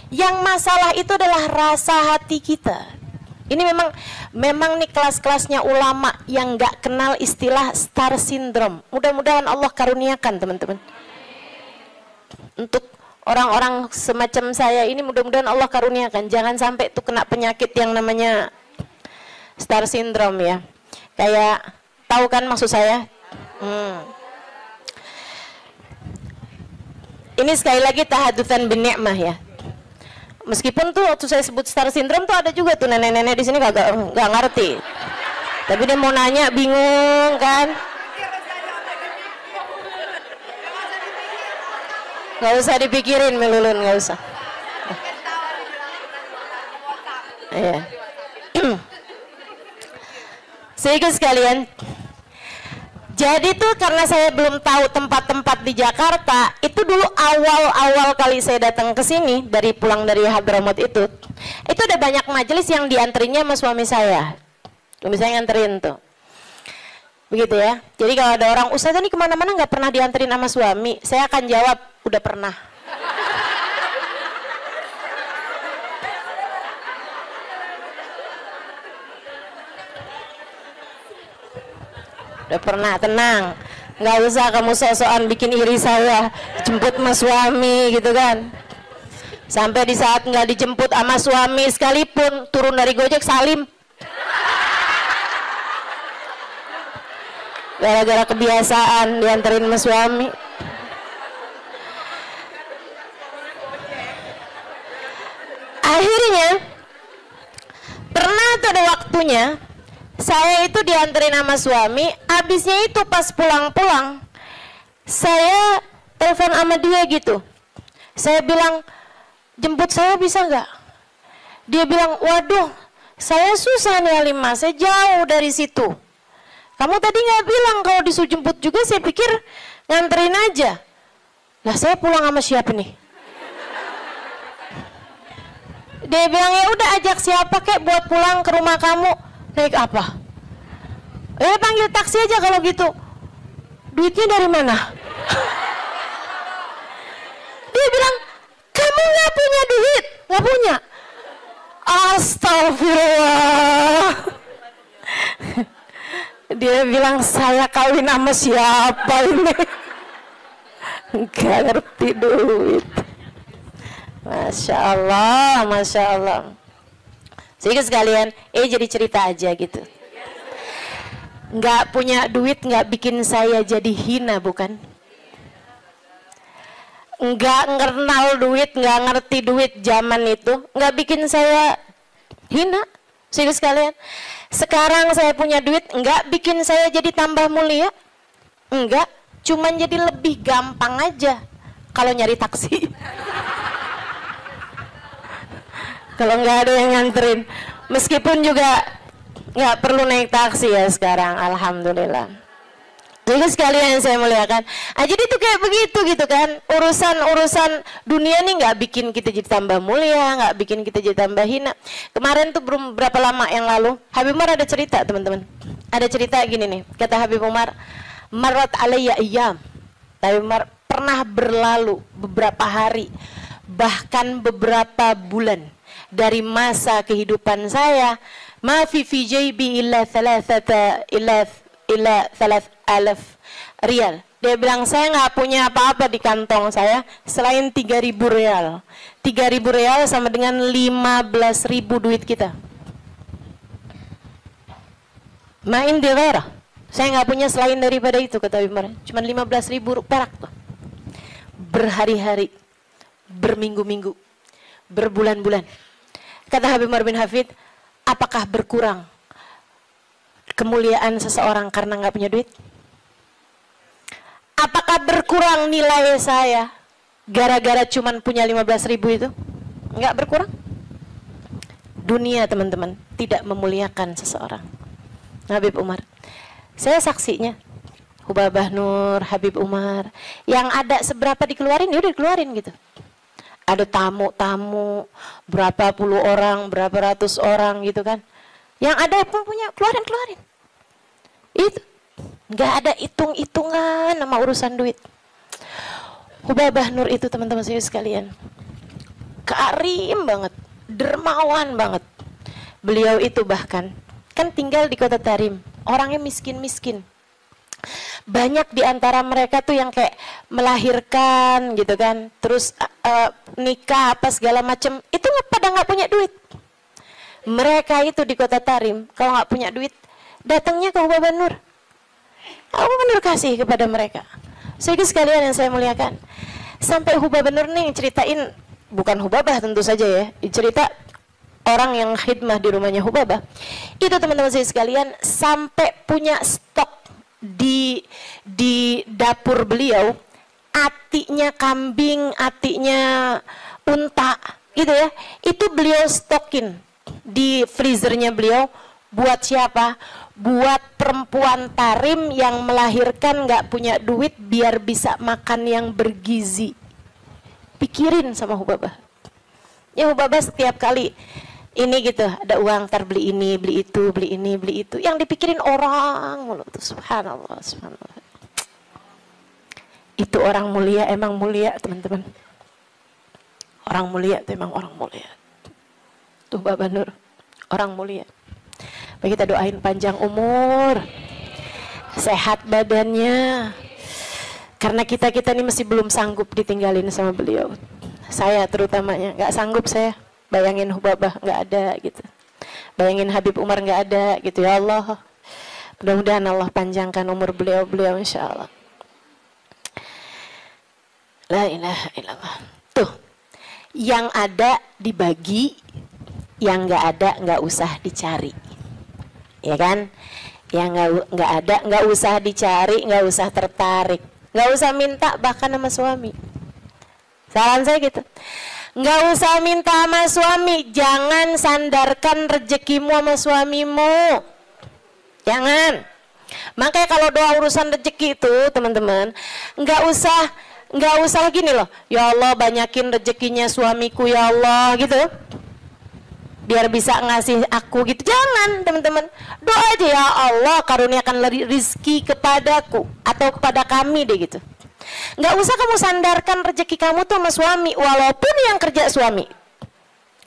Yang masalah itu adalah rasa hati kita. Ini memang nih kelas-kelasnya ulama yang nggak kenal istilah star syndrome. Mudah-mudahan Allah karuniakan teman-teman. Untuk orang-orang semacam saya ini mudah-mudahan Allah karuniakan. Jangan sampai tuh kena penyakit yang namanya star syndrome ya. Kayak tahu kan maksud saya? Ini sekali lagi tahadutsan bin ni'mah ya. Meskipun tuh waktu saya sebut star syndrome tuh ada juga tuh nenek-nenek di sini nggak ngerti. Tapi dia mau nanya bingung kan? Nggak usah dipikirin Melulun, nggak usah. Iya. Sehingga sekalian. Jadi tuh karena saya belum tahu tempat-tempat di Jakarta, itu dulu awal-awal kali saya datang ke sini dari pulang dari Hadramaut itu ada banyak majelis yang dianterinya sama suami saya. Suami saya nganterin tuh. Begitu ya. Jadi kalau ada orang, Ustazah ini kemana-mana nggak pernah dianterin sama suami, saya akan jawab, udah pernah. Udah pernah, tenang, nggak usah kamu sok-sokan bikin iri saya, jemput sama suami gitu kan. Sampai di saat nggak dijemput sama suami sekalipun, turun dari Gojek salim. Gara-gara kebiasaan dianterin sama suami. Akhirnya pernah tuh ada waktunya saya itu dianterin sama suami, habisnya itu pas pulang-pulang saya telepon sama dia gitu, Saya bilang, jemput saya bisa nggak? Dia bilang, waduh, saya susah nih Halimah, saya jauh dari situ. Kamu tadi nggak bilang kalau disuruh jemput juga, saya pikir nganterin aja. Lah saya pulang sama siapa nih? Dia bilang, ya udah ajak siapa kek buat pulang ke rumah kamu. Naik apa? Panggil taksi aja kalau gitu. Duitnya dari mana? Dia bilang, kamu nggak punya duit? Nggak punya? Astagfirullah. Dia bilang, saya kawin sama siapa ini? Nggak ngerti duit. Masya Allah, Masya Allah. Sehingga sekalian, jadi cerita aja gitu. Nggak punya duit nggak bikin saya jadi hina, bukan? Nggak kenal duit, nggak ngerti duit zaman itu, nggak bikin saya hina. Sehingga sekalian, sekarang saya punya duit, nggak bikin saya jadi tambah mulia. Enggak, cuman jadi lebih gampang aja kalau nyari taksi. Kalau nggak ada yang nganterin, meskipun juga nggak perlu naik taksi ya sekarang, alhamdulillah. Jadi sekalian yang saya muliakan, jadi itu kayak begitu gitu kan, urusan dunia nih nggak bikin kita jadi tambah mulia, nggak bikin kita jadi tambah hina. Kemarin tuh belum berapa lama yang lalu, Habib Umar ada cerita teman-teman, ada cerita gini nih, kata Habib Umar, marat alayya iyam. Habib Umar, pernah berlalu beberapa hari, bahkan beberapa bulan dari masa kehidupan saya, ma fi jaybi illa 3,000 riyal. Dia bilang, saya nggak punya apa-apa di kantong saya selain 3.000 riyal. 3.000 riyal sama dengan 15.000 duit kita. Main di ghairah. Saya nggak punya selain daripada itu, kata Habib Umar. Cuma 15.000 perak tuh. Berhari-hari, berminggu-minggu, berbulan-bulan. Kata Habib Umar bin Hafid, apakah berkurang kemuliaan seseorang karena nggak punya duit? Apakah berkurang nilai saya gara-gara cuman punya 15.000 itu? Nggak berkurang. Dunia teman-teman tidak memuliakan seseorang. Habib Umar, saya saksinya. Hubabah Nur, Habib Umar, yang ada seberapa dikeluarin, ya udah dikeluarin gitu. Ada tamu-tamu, berapa puluh orang, berapa ratus orang gitu kan. Yang ada pun punya, keluarin. Itu nggak ada hitung-hitungan sama urusan duit. Hubabah Nur itu teman-teman saya sekalian, karim banget, dermawan banget. Beliau itu bahkan kan tinggal di kota Tarim, orangnya miskin-miskin. Banyak di antara mereka tuh yang kayak melahirkan gitu kan, terus nikah apa segala macem, itu pada nggak punya duit. Mereka itu di kota Tarim kalau nggak punya duit, datangnya ke Hubabah Nur. Hubabah Nur kasih kepada mereka. Sehingga sekalian yang saya muliakan, sampai Hubabah Nur nih ceritain, bukan Hubabah tentu saja ya, cerita orang yang khidmah di rumahnya Hubabah. Itu teman-teman saya sekalian sampai punya stok di dapur beliau, atinya kambing, atinya unta gitu ya, itu beliau stokin di freezernya beliau. Buat siapa? Buat perempuan Tarim yang melahirkan nggak punya duit biar bisa makan yang bergizi. Pikirin sama Hubabah ya, Hubabah setiap kali ini gitu, ada uang, ntar beli ini, beli itu, beli ini, beli itu. Yang dipikirin orang mulu tuh, subhanallah, subhanallah. Itu orang mulia, emang mulia teman-teman. Orang mulia itu emang orang mulia. Tuh Bapak Nur, orang mulia. Baik, kita doain panjang umur, sehat badannya. Karena kita ini masih belum sanggup ditinggalin sama beliau. Saya terutamanya, nggak sanggup saya. Bayangin Hubabah nggak ada gitu, bayangin Habib Umar nggak ada gitu. Ya Allah, mudah-mudahan Allah panjangkan umur beliau insya Allah. La ilaha illallah. Tuh, yang ada dibagi, yang nggak ada nggak usah dicari, ya kan? Yang nggak ada nggak usah dicari, nggak usah tertarik, nggak usah minta bahkan sama suami. Saran saya gitu. Nggak usah minta sama suami, jangan sandarkan rezekimu sama suamimu. Jangan. Makanya kalau doa urusan rezeki itu teman-teman, nggak usah gini loh. Ya Allah banyakin rezekinya suamiku ya Allah gitu. Biar bisa ngasih aku gitu. Jangan teman-teman. Doa aja ya Allah karuniakan rizki kepadaku atau kepada kami deh gitu. Nggak usah kamu sandarkan rezeki kamu tuh sama suami walaupun yang kerja suami.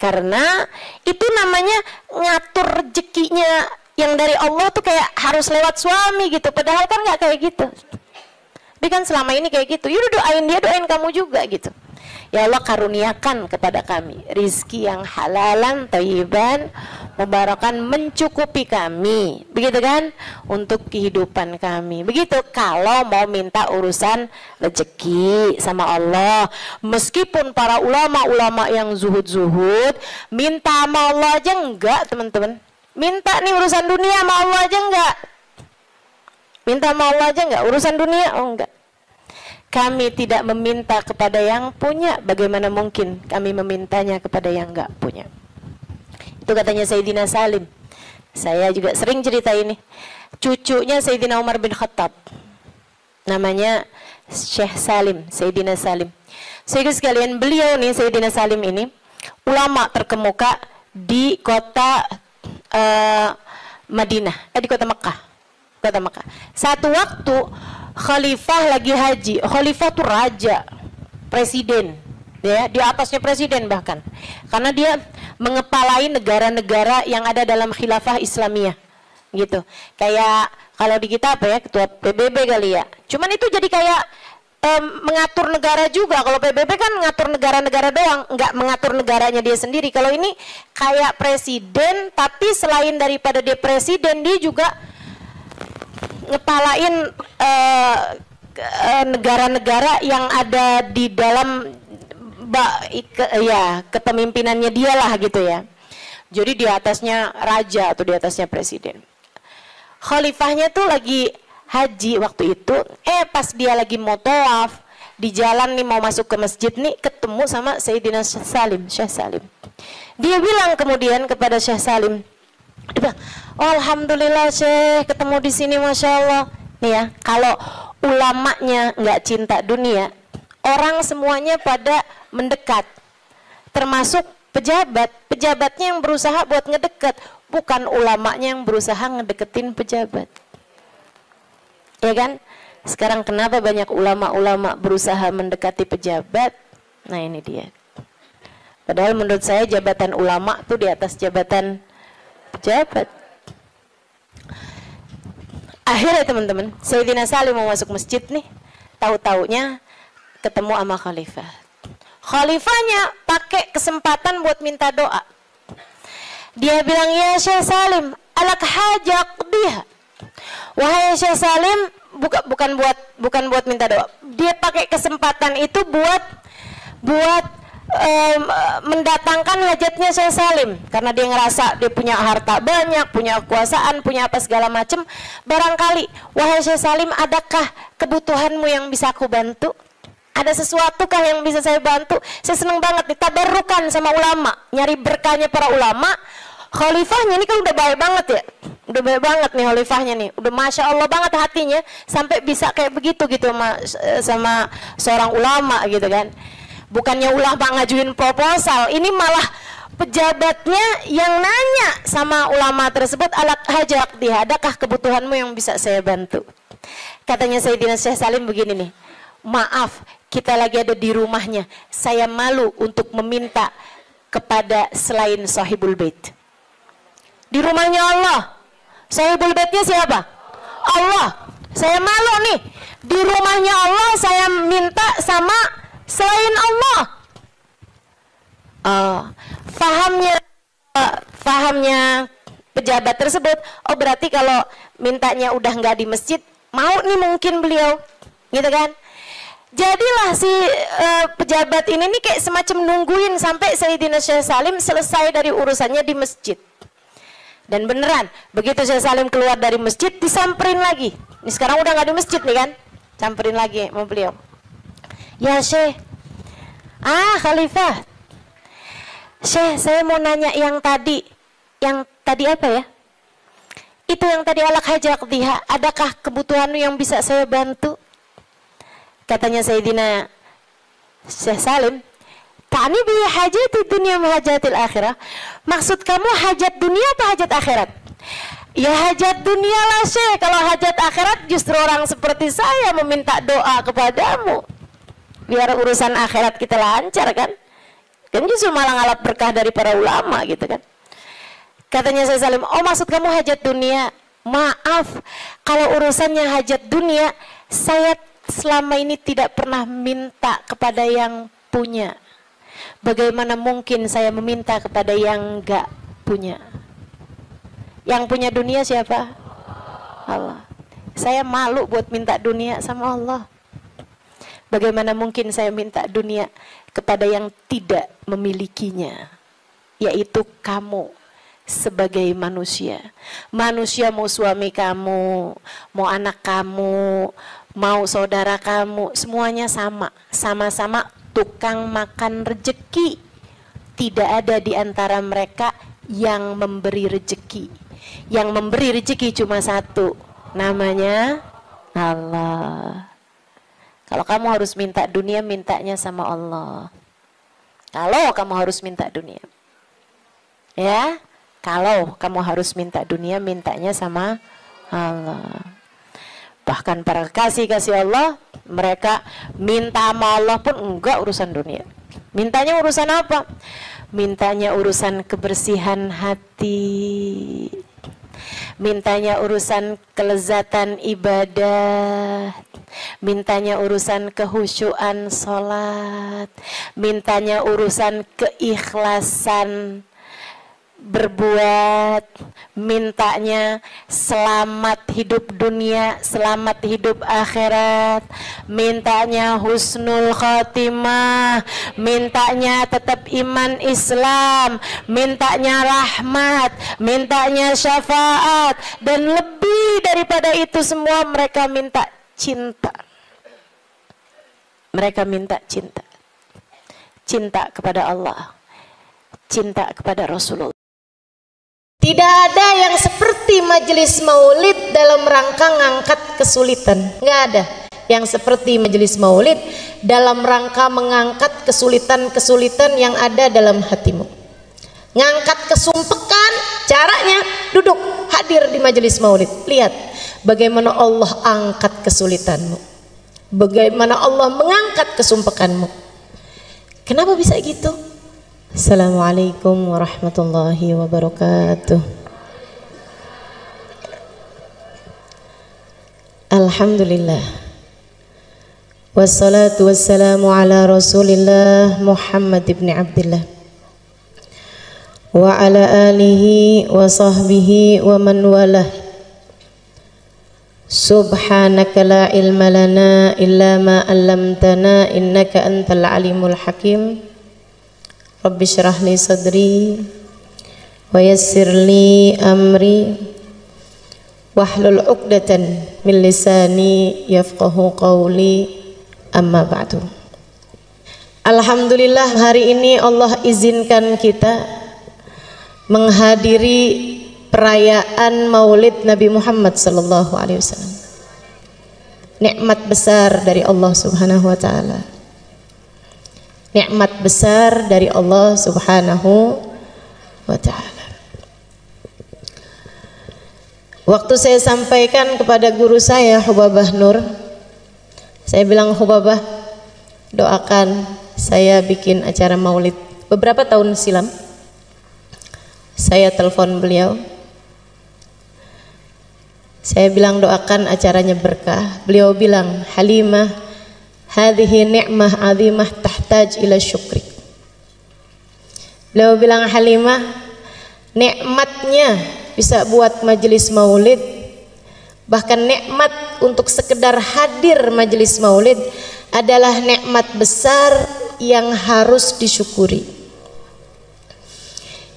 Karena itu namanya ngatur rezekinya yang dari Allah tuh kayak harus lewat suami gitu. Padahal kan nggak kayak gitu. Tapi kan selama ini kayak gitu. Yaudah doain dia, doain kamu juga gitu. Ya Allah karuniakan kepada kami rizki yang halalan, thayyiban, mubarakan, mencukupi kami. Begitu kan? Untuk kehidupan kami. Begitu kalau mau minta urusan rezeki sama Allah. Meskipun para ulama-ulama yang zuhud-zuhud, minta sama Allah aja enggak teman-teman. Minta nih urusan dunia sama Allah aja enggak. Minta sama Allah aja enggak. Urusan dunia, oh enggak. Kami tidak meminta kepada yang punya, bagaimana mungkin kami memintanya kepada yang enggak punya. Itu katanya Sayyidina Salim. Saya juga sering cerita ini. Cucunya Sayyidina Umar bin Khattab. Namanya Syekh Salim, Sayyidina Salim. Saudara sekalian, beliau nih Sayyidina Salim ini ulama terkemuka di kota Madinah, di kota Mekah. Kota Mekah. Satu waktu khalifah lagi haji. Khalifah tuh raja, presiden, ya, di atasnya presiden bahkan. Karena dia mengepalai negara-negara yang ada dalam khilafah Islamiyah. Gitu. Kayak kalau di kita apa ya, ketua PBB kali ya. Cuman itu jadi kayak mengatur negara juga. Kalau PBB kan mengatur negara-negara doang, nggak mengatur negaranya dia sendiri. Kalau ini kayak presiden, tapi selain daripada dia presiden, dia juga ngepalain negara-negara yang ada di dalam kepemimpinannya dia lah gitu ya. Jadi di atasnya raja atau di atasnya presiden. Khalifahnya tuh lagi haji waktu itu, pas dia lagi mau tawaf di jalan nih mau masuk ke masjid nih, ketemu sama Sayyidina Salim, Syekh Salim. Dia bilang kemudian kepada Syekh Salim, dia bilang, oh, alhamdulillah Syekh ketemu di sini, masya Allah. Nih ya, kalau ulamanya nggak cinta dunia, orang semuanya pada mendekat, termasuk pejabatnya yang berusaha buat ngedekat, bukan ulamanya yang berusaha ngedeketin pejabat. Ya kan? Sekarang kenapa banyak ulama-ulama berusaha mendekati pejabat? Nah ini dia. Padahal menurut saya jabatan ulama tuh di atas jabatan pejabat. Akhirnya teman-teman, Sayyidina Salim mau masuk masjid nih, tahu-taunya ketemu sama khalifah. Khalifahnya pakai kesempatan buat minta doa. Dia bilang, ya Syekh Salim, alak hajak dia. Wahai Syekh Salim, bukan buat minta doa. Dia pakai kesempatan itu buat mendatangkan hajatnya Syekh Salim, karena dia ngerasa dia punya harta banyak, punya kekuasaan, punya apa segala macam. Barangkali, wahai Syekh Salim, adakah kebutuhanmu yang bisa aku bantu? Ada sesuatu kah yang bisa saya bantu? Saya senang banget nih, tabarrukan sama ulama, nyari berkahnya para ulama. Khalifahnya ini kan udah baik banget ya, udah baik banget nih khalifahnya nih, udah masya Allah banget hatinya sampai bisa kayak begitu gitu sama seorang ulama gitu kan. Bukannya ulama ngajuin proposal, ini malah pejabatnya yang nanya sama ulama tersebut, alat hajat dia, adakah kebutuhanmu yang bisa saya bantu? Katanya Sayyidina Syekh Salim begini nih, maaf kita lagi ada di rumahnya, saya malu untuk meminta kepada selain sahibul bait. Di rumahnya Allah, sahibul baitnya siapa? Allah. Saya malu nih, di rumahnya Allah saya minta sama selain Allah. Fahamnya pejabat tersebut, oh berarti kalau mintanya udah nggak di masjid, mau nih mungkin beliau, gitu kan? Jadilah si pejabat ini nih kayak semacam nungguin sampai Sayyidina Syekh Salim selesai dari urusannya di masjid. Dan beneran, begitu Syekh Salim keluar dari masjid, disamperin lagi. Ini sekarang udah nggak di masjid nih kan, samperin lagi sama beliau. Ya Syekh, Khalifah, Syekh, saya mau nanya yang tadi apa ya? Itu yang tadi alak hajak diha, adakah kebutuhanmu yang bisa saya bantu? Katanya Sayyidina Syekh Salim, ta'ni bi hajati dunia hajatil akhirah. Maksud kamu hajat dunia apa hajat akhirat? Ya hajat dunia lah Syekh. Kalau hajat akhirat justru orang seperti saya meminta doa kepadamu biar urusan akhirat kita lancar kan? Kan justru malah ngalap berkah dari para ulama gitu kan. Katanya Syekh Salim, oh maksud kamu hajat dunia? Maaf, kalau urusannya hajat dunia, saya selama ini tidak pernah minta kepada yang punya. Bagaimana mungkin saya meminta kepada yang enggak punya? Yang punya dunia siapa? Allah. Saya malu buat minta dunia sama Allah. Bagaimana mungkin saya minta dunia kepada yang tidak memilikinya, yaitu kamu sebagai manusia. Manusia mau suami kamu, mau anak kamu, mau saudara kamu, semuanya sama. Sama-sama tukang makan rejeki. Tidak ada di antara mereka yang memberi rejeki. Yang memberi rezeki cuma satu, namanya Allah. Kalau kamu harus minta dunia, mintanya sama Allah. Kalau kamu harus minta dunia, ya, kalau kamu harus minta dunia, mintanya sama Allah. Bahkan para kasih Allah, mereka minta sama Allah pun enggak urusan dunia. Mintanya urusan apa? Mintanya urusan kebersihan hati, mintanya urusan kelezatan ibadah, mintanya urusan kehusyuan sholat, mintanya urusan keikhlasan berbuat, mintanya selamat hidup dunia, selamat hidup akhirat, mintanya husnul khatimah, mintanya tetap iman Islam, mintanya rahmat, mintanya syafaat, dan lebih daripada itu semua mereka minta cinta. Mereka minta cinta. Cinta kepada Allah, cinta kepada Rasulullah. Tidak ada yang seperti majelis maulid dalam rangka ngangkat kesulitan. Nggak ada yang seperti majelis maulid dalam rangka mengangkat kesulitan-kesulitan yang ada dalam hatimu. Ngangkat kesumpekan, caranya duduk hadir di majelis maulid. Lihat bagaimana Allah angkat kesulitanmu, bagaimana Allah mengangkat kesumpekanmu. Kenapa bisa gitu? Assalamualaikum warahmatullahi wabarakatuh. Alhamdulillah, wassalatu wassalamu ala Rasulillah Muhammad ibn Abdillah wa ala alihi wa sahbihi wa man walah. Subhanaka la ilma lana illa ma 'allamtana innaka antal alimul hakim. Rabbi syrah li sadri wa yassir li amri wahlul 'uqdatan min lisani yafqahu qawli, amma ba'du. Alhamdulillah, hari ini Allah izinkan kita menghadiri perayaan Maulid Nabi Muhammad sallallahu alaihi wasallam. Nikmat besar dari Allah Subhanahu wa taala. Nikmat besar dari Allah Subhanahu wa ta'ala. Waktu saya sampaikan kepada guru saya Hubabah Nur, saya bilang, Hubabah, doakan saya bikin acara maulid. Beberapa tahun silam saya telepon beliau, saya bilang doakan acaranya berkah. Beliau bilang, Halimah, hadhihi ni'mah 'azimah tahtaj ila syukri. Beliau bilang, Halimah, nikmatnya bisa buat majelis maulid, bahkan nikmat untuk sekedar hadir majelis maulid adalah nikmat besar yang harus disyukuri.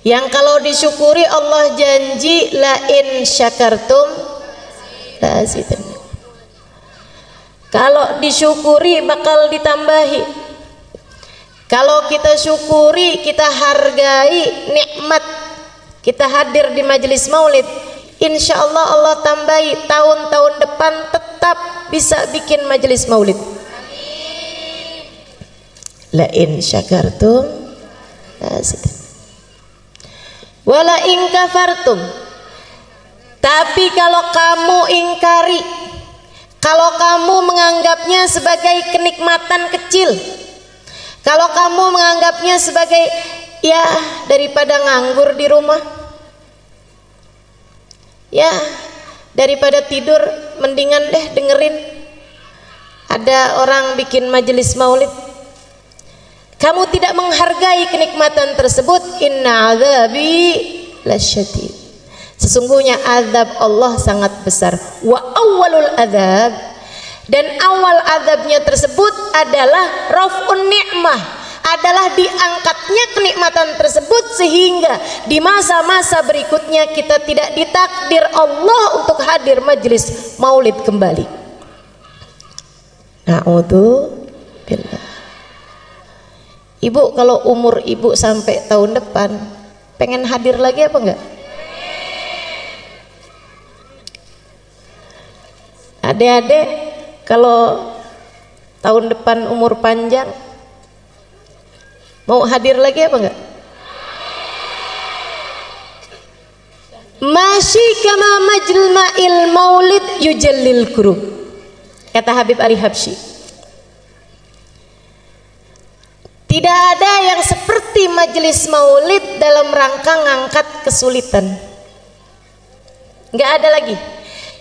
Yang kalau disyukuri Allah janji, la in syakartum la azidannakum. Kalau disyukuri bakal ditambahi. Kalau kita syukuri, kita hargai nikmat kita hadir di majelis maulid, insya Allah Allah tambahi tahun-tahun depan tetap bisa bikin majelis maulid. La in syakartum wala in kafartum. Tapi kalau kamu ingkari, kalau kamu menganggapnya sebagai kenikmatan kecil, kalau kamu menganggapnya sebagai ya daripada nganggur di rumah, ya daripada tidur mendingan deh dengerin ada orang bikin majelis maulid, kamu tidak menghargai kenikmatan tersebut. Inna azabi lasyadid. Sesungguhnya azab Allah sangat besar. Wa awwalul azab, dan awal azabnya tersebut adalah raf'un ni'mah, adalah diangkatnya kenikmatan tersebut sehingga di masa-masa berikutnya kita tidak ditakdir Allah untuk hadir majelis maulid kembali. Na'udzubillah. Ibu kalau umur ibu sampai tahun depan pengen hadir lagi apa enggak? Adik-adik kalau tahun depan umur panjang mau hadir lagi apa enggak? Masyi kama majma'il maulid yujallil kurub, kata Habib Ali Habsyi. Tidak ada yang seperti majelis maulid dalam rangka ngangkat kesulitan. Enggak ada lagi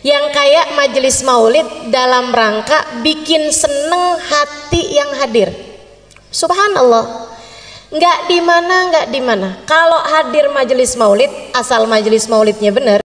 yang kayak majelis maulid dalam rangka bikin seneng hati yang hadir. Subhanallah, nggak di mana. Kalau hadir majelis maulid, asal majelis maulidnya benar,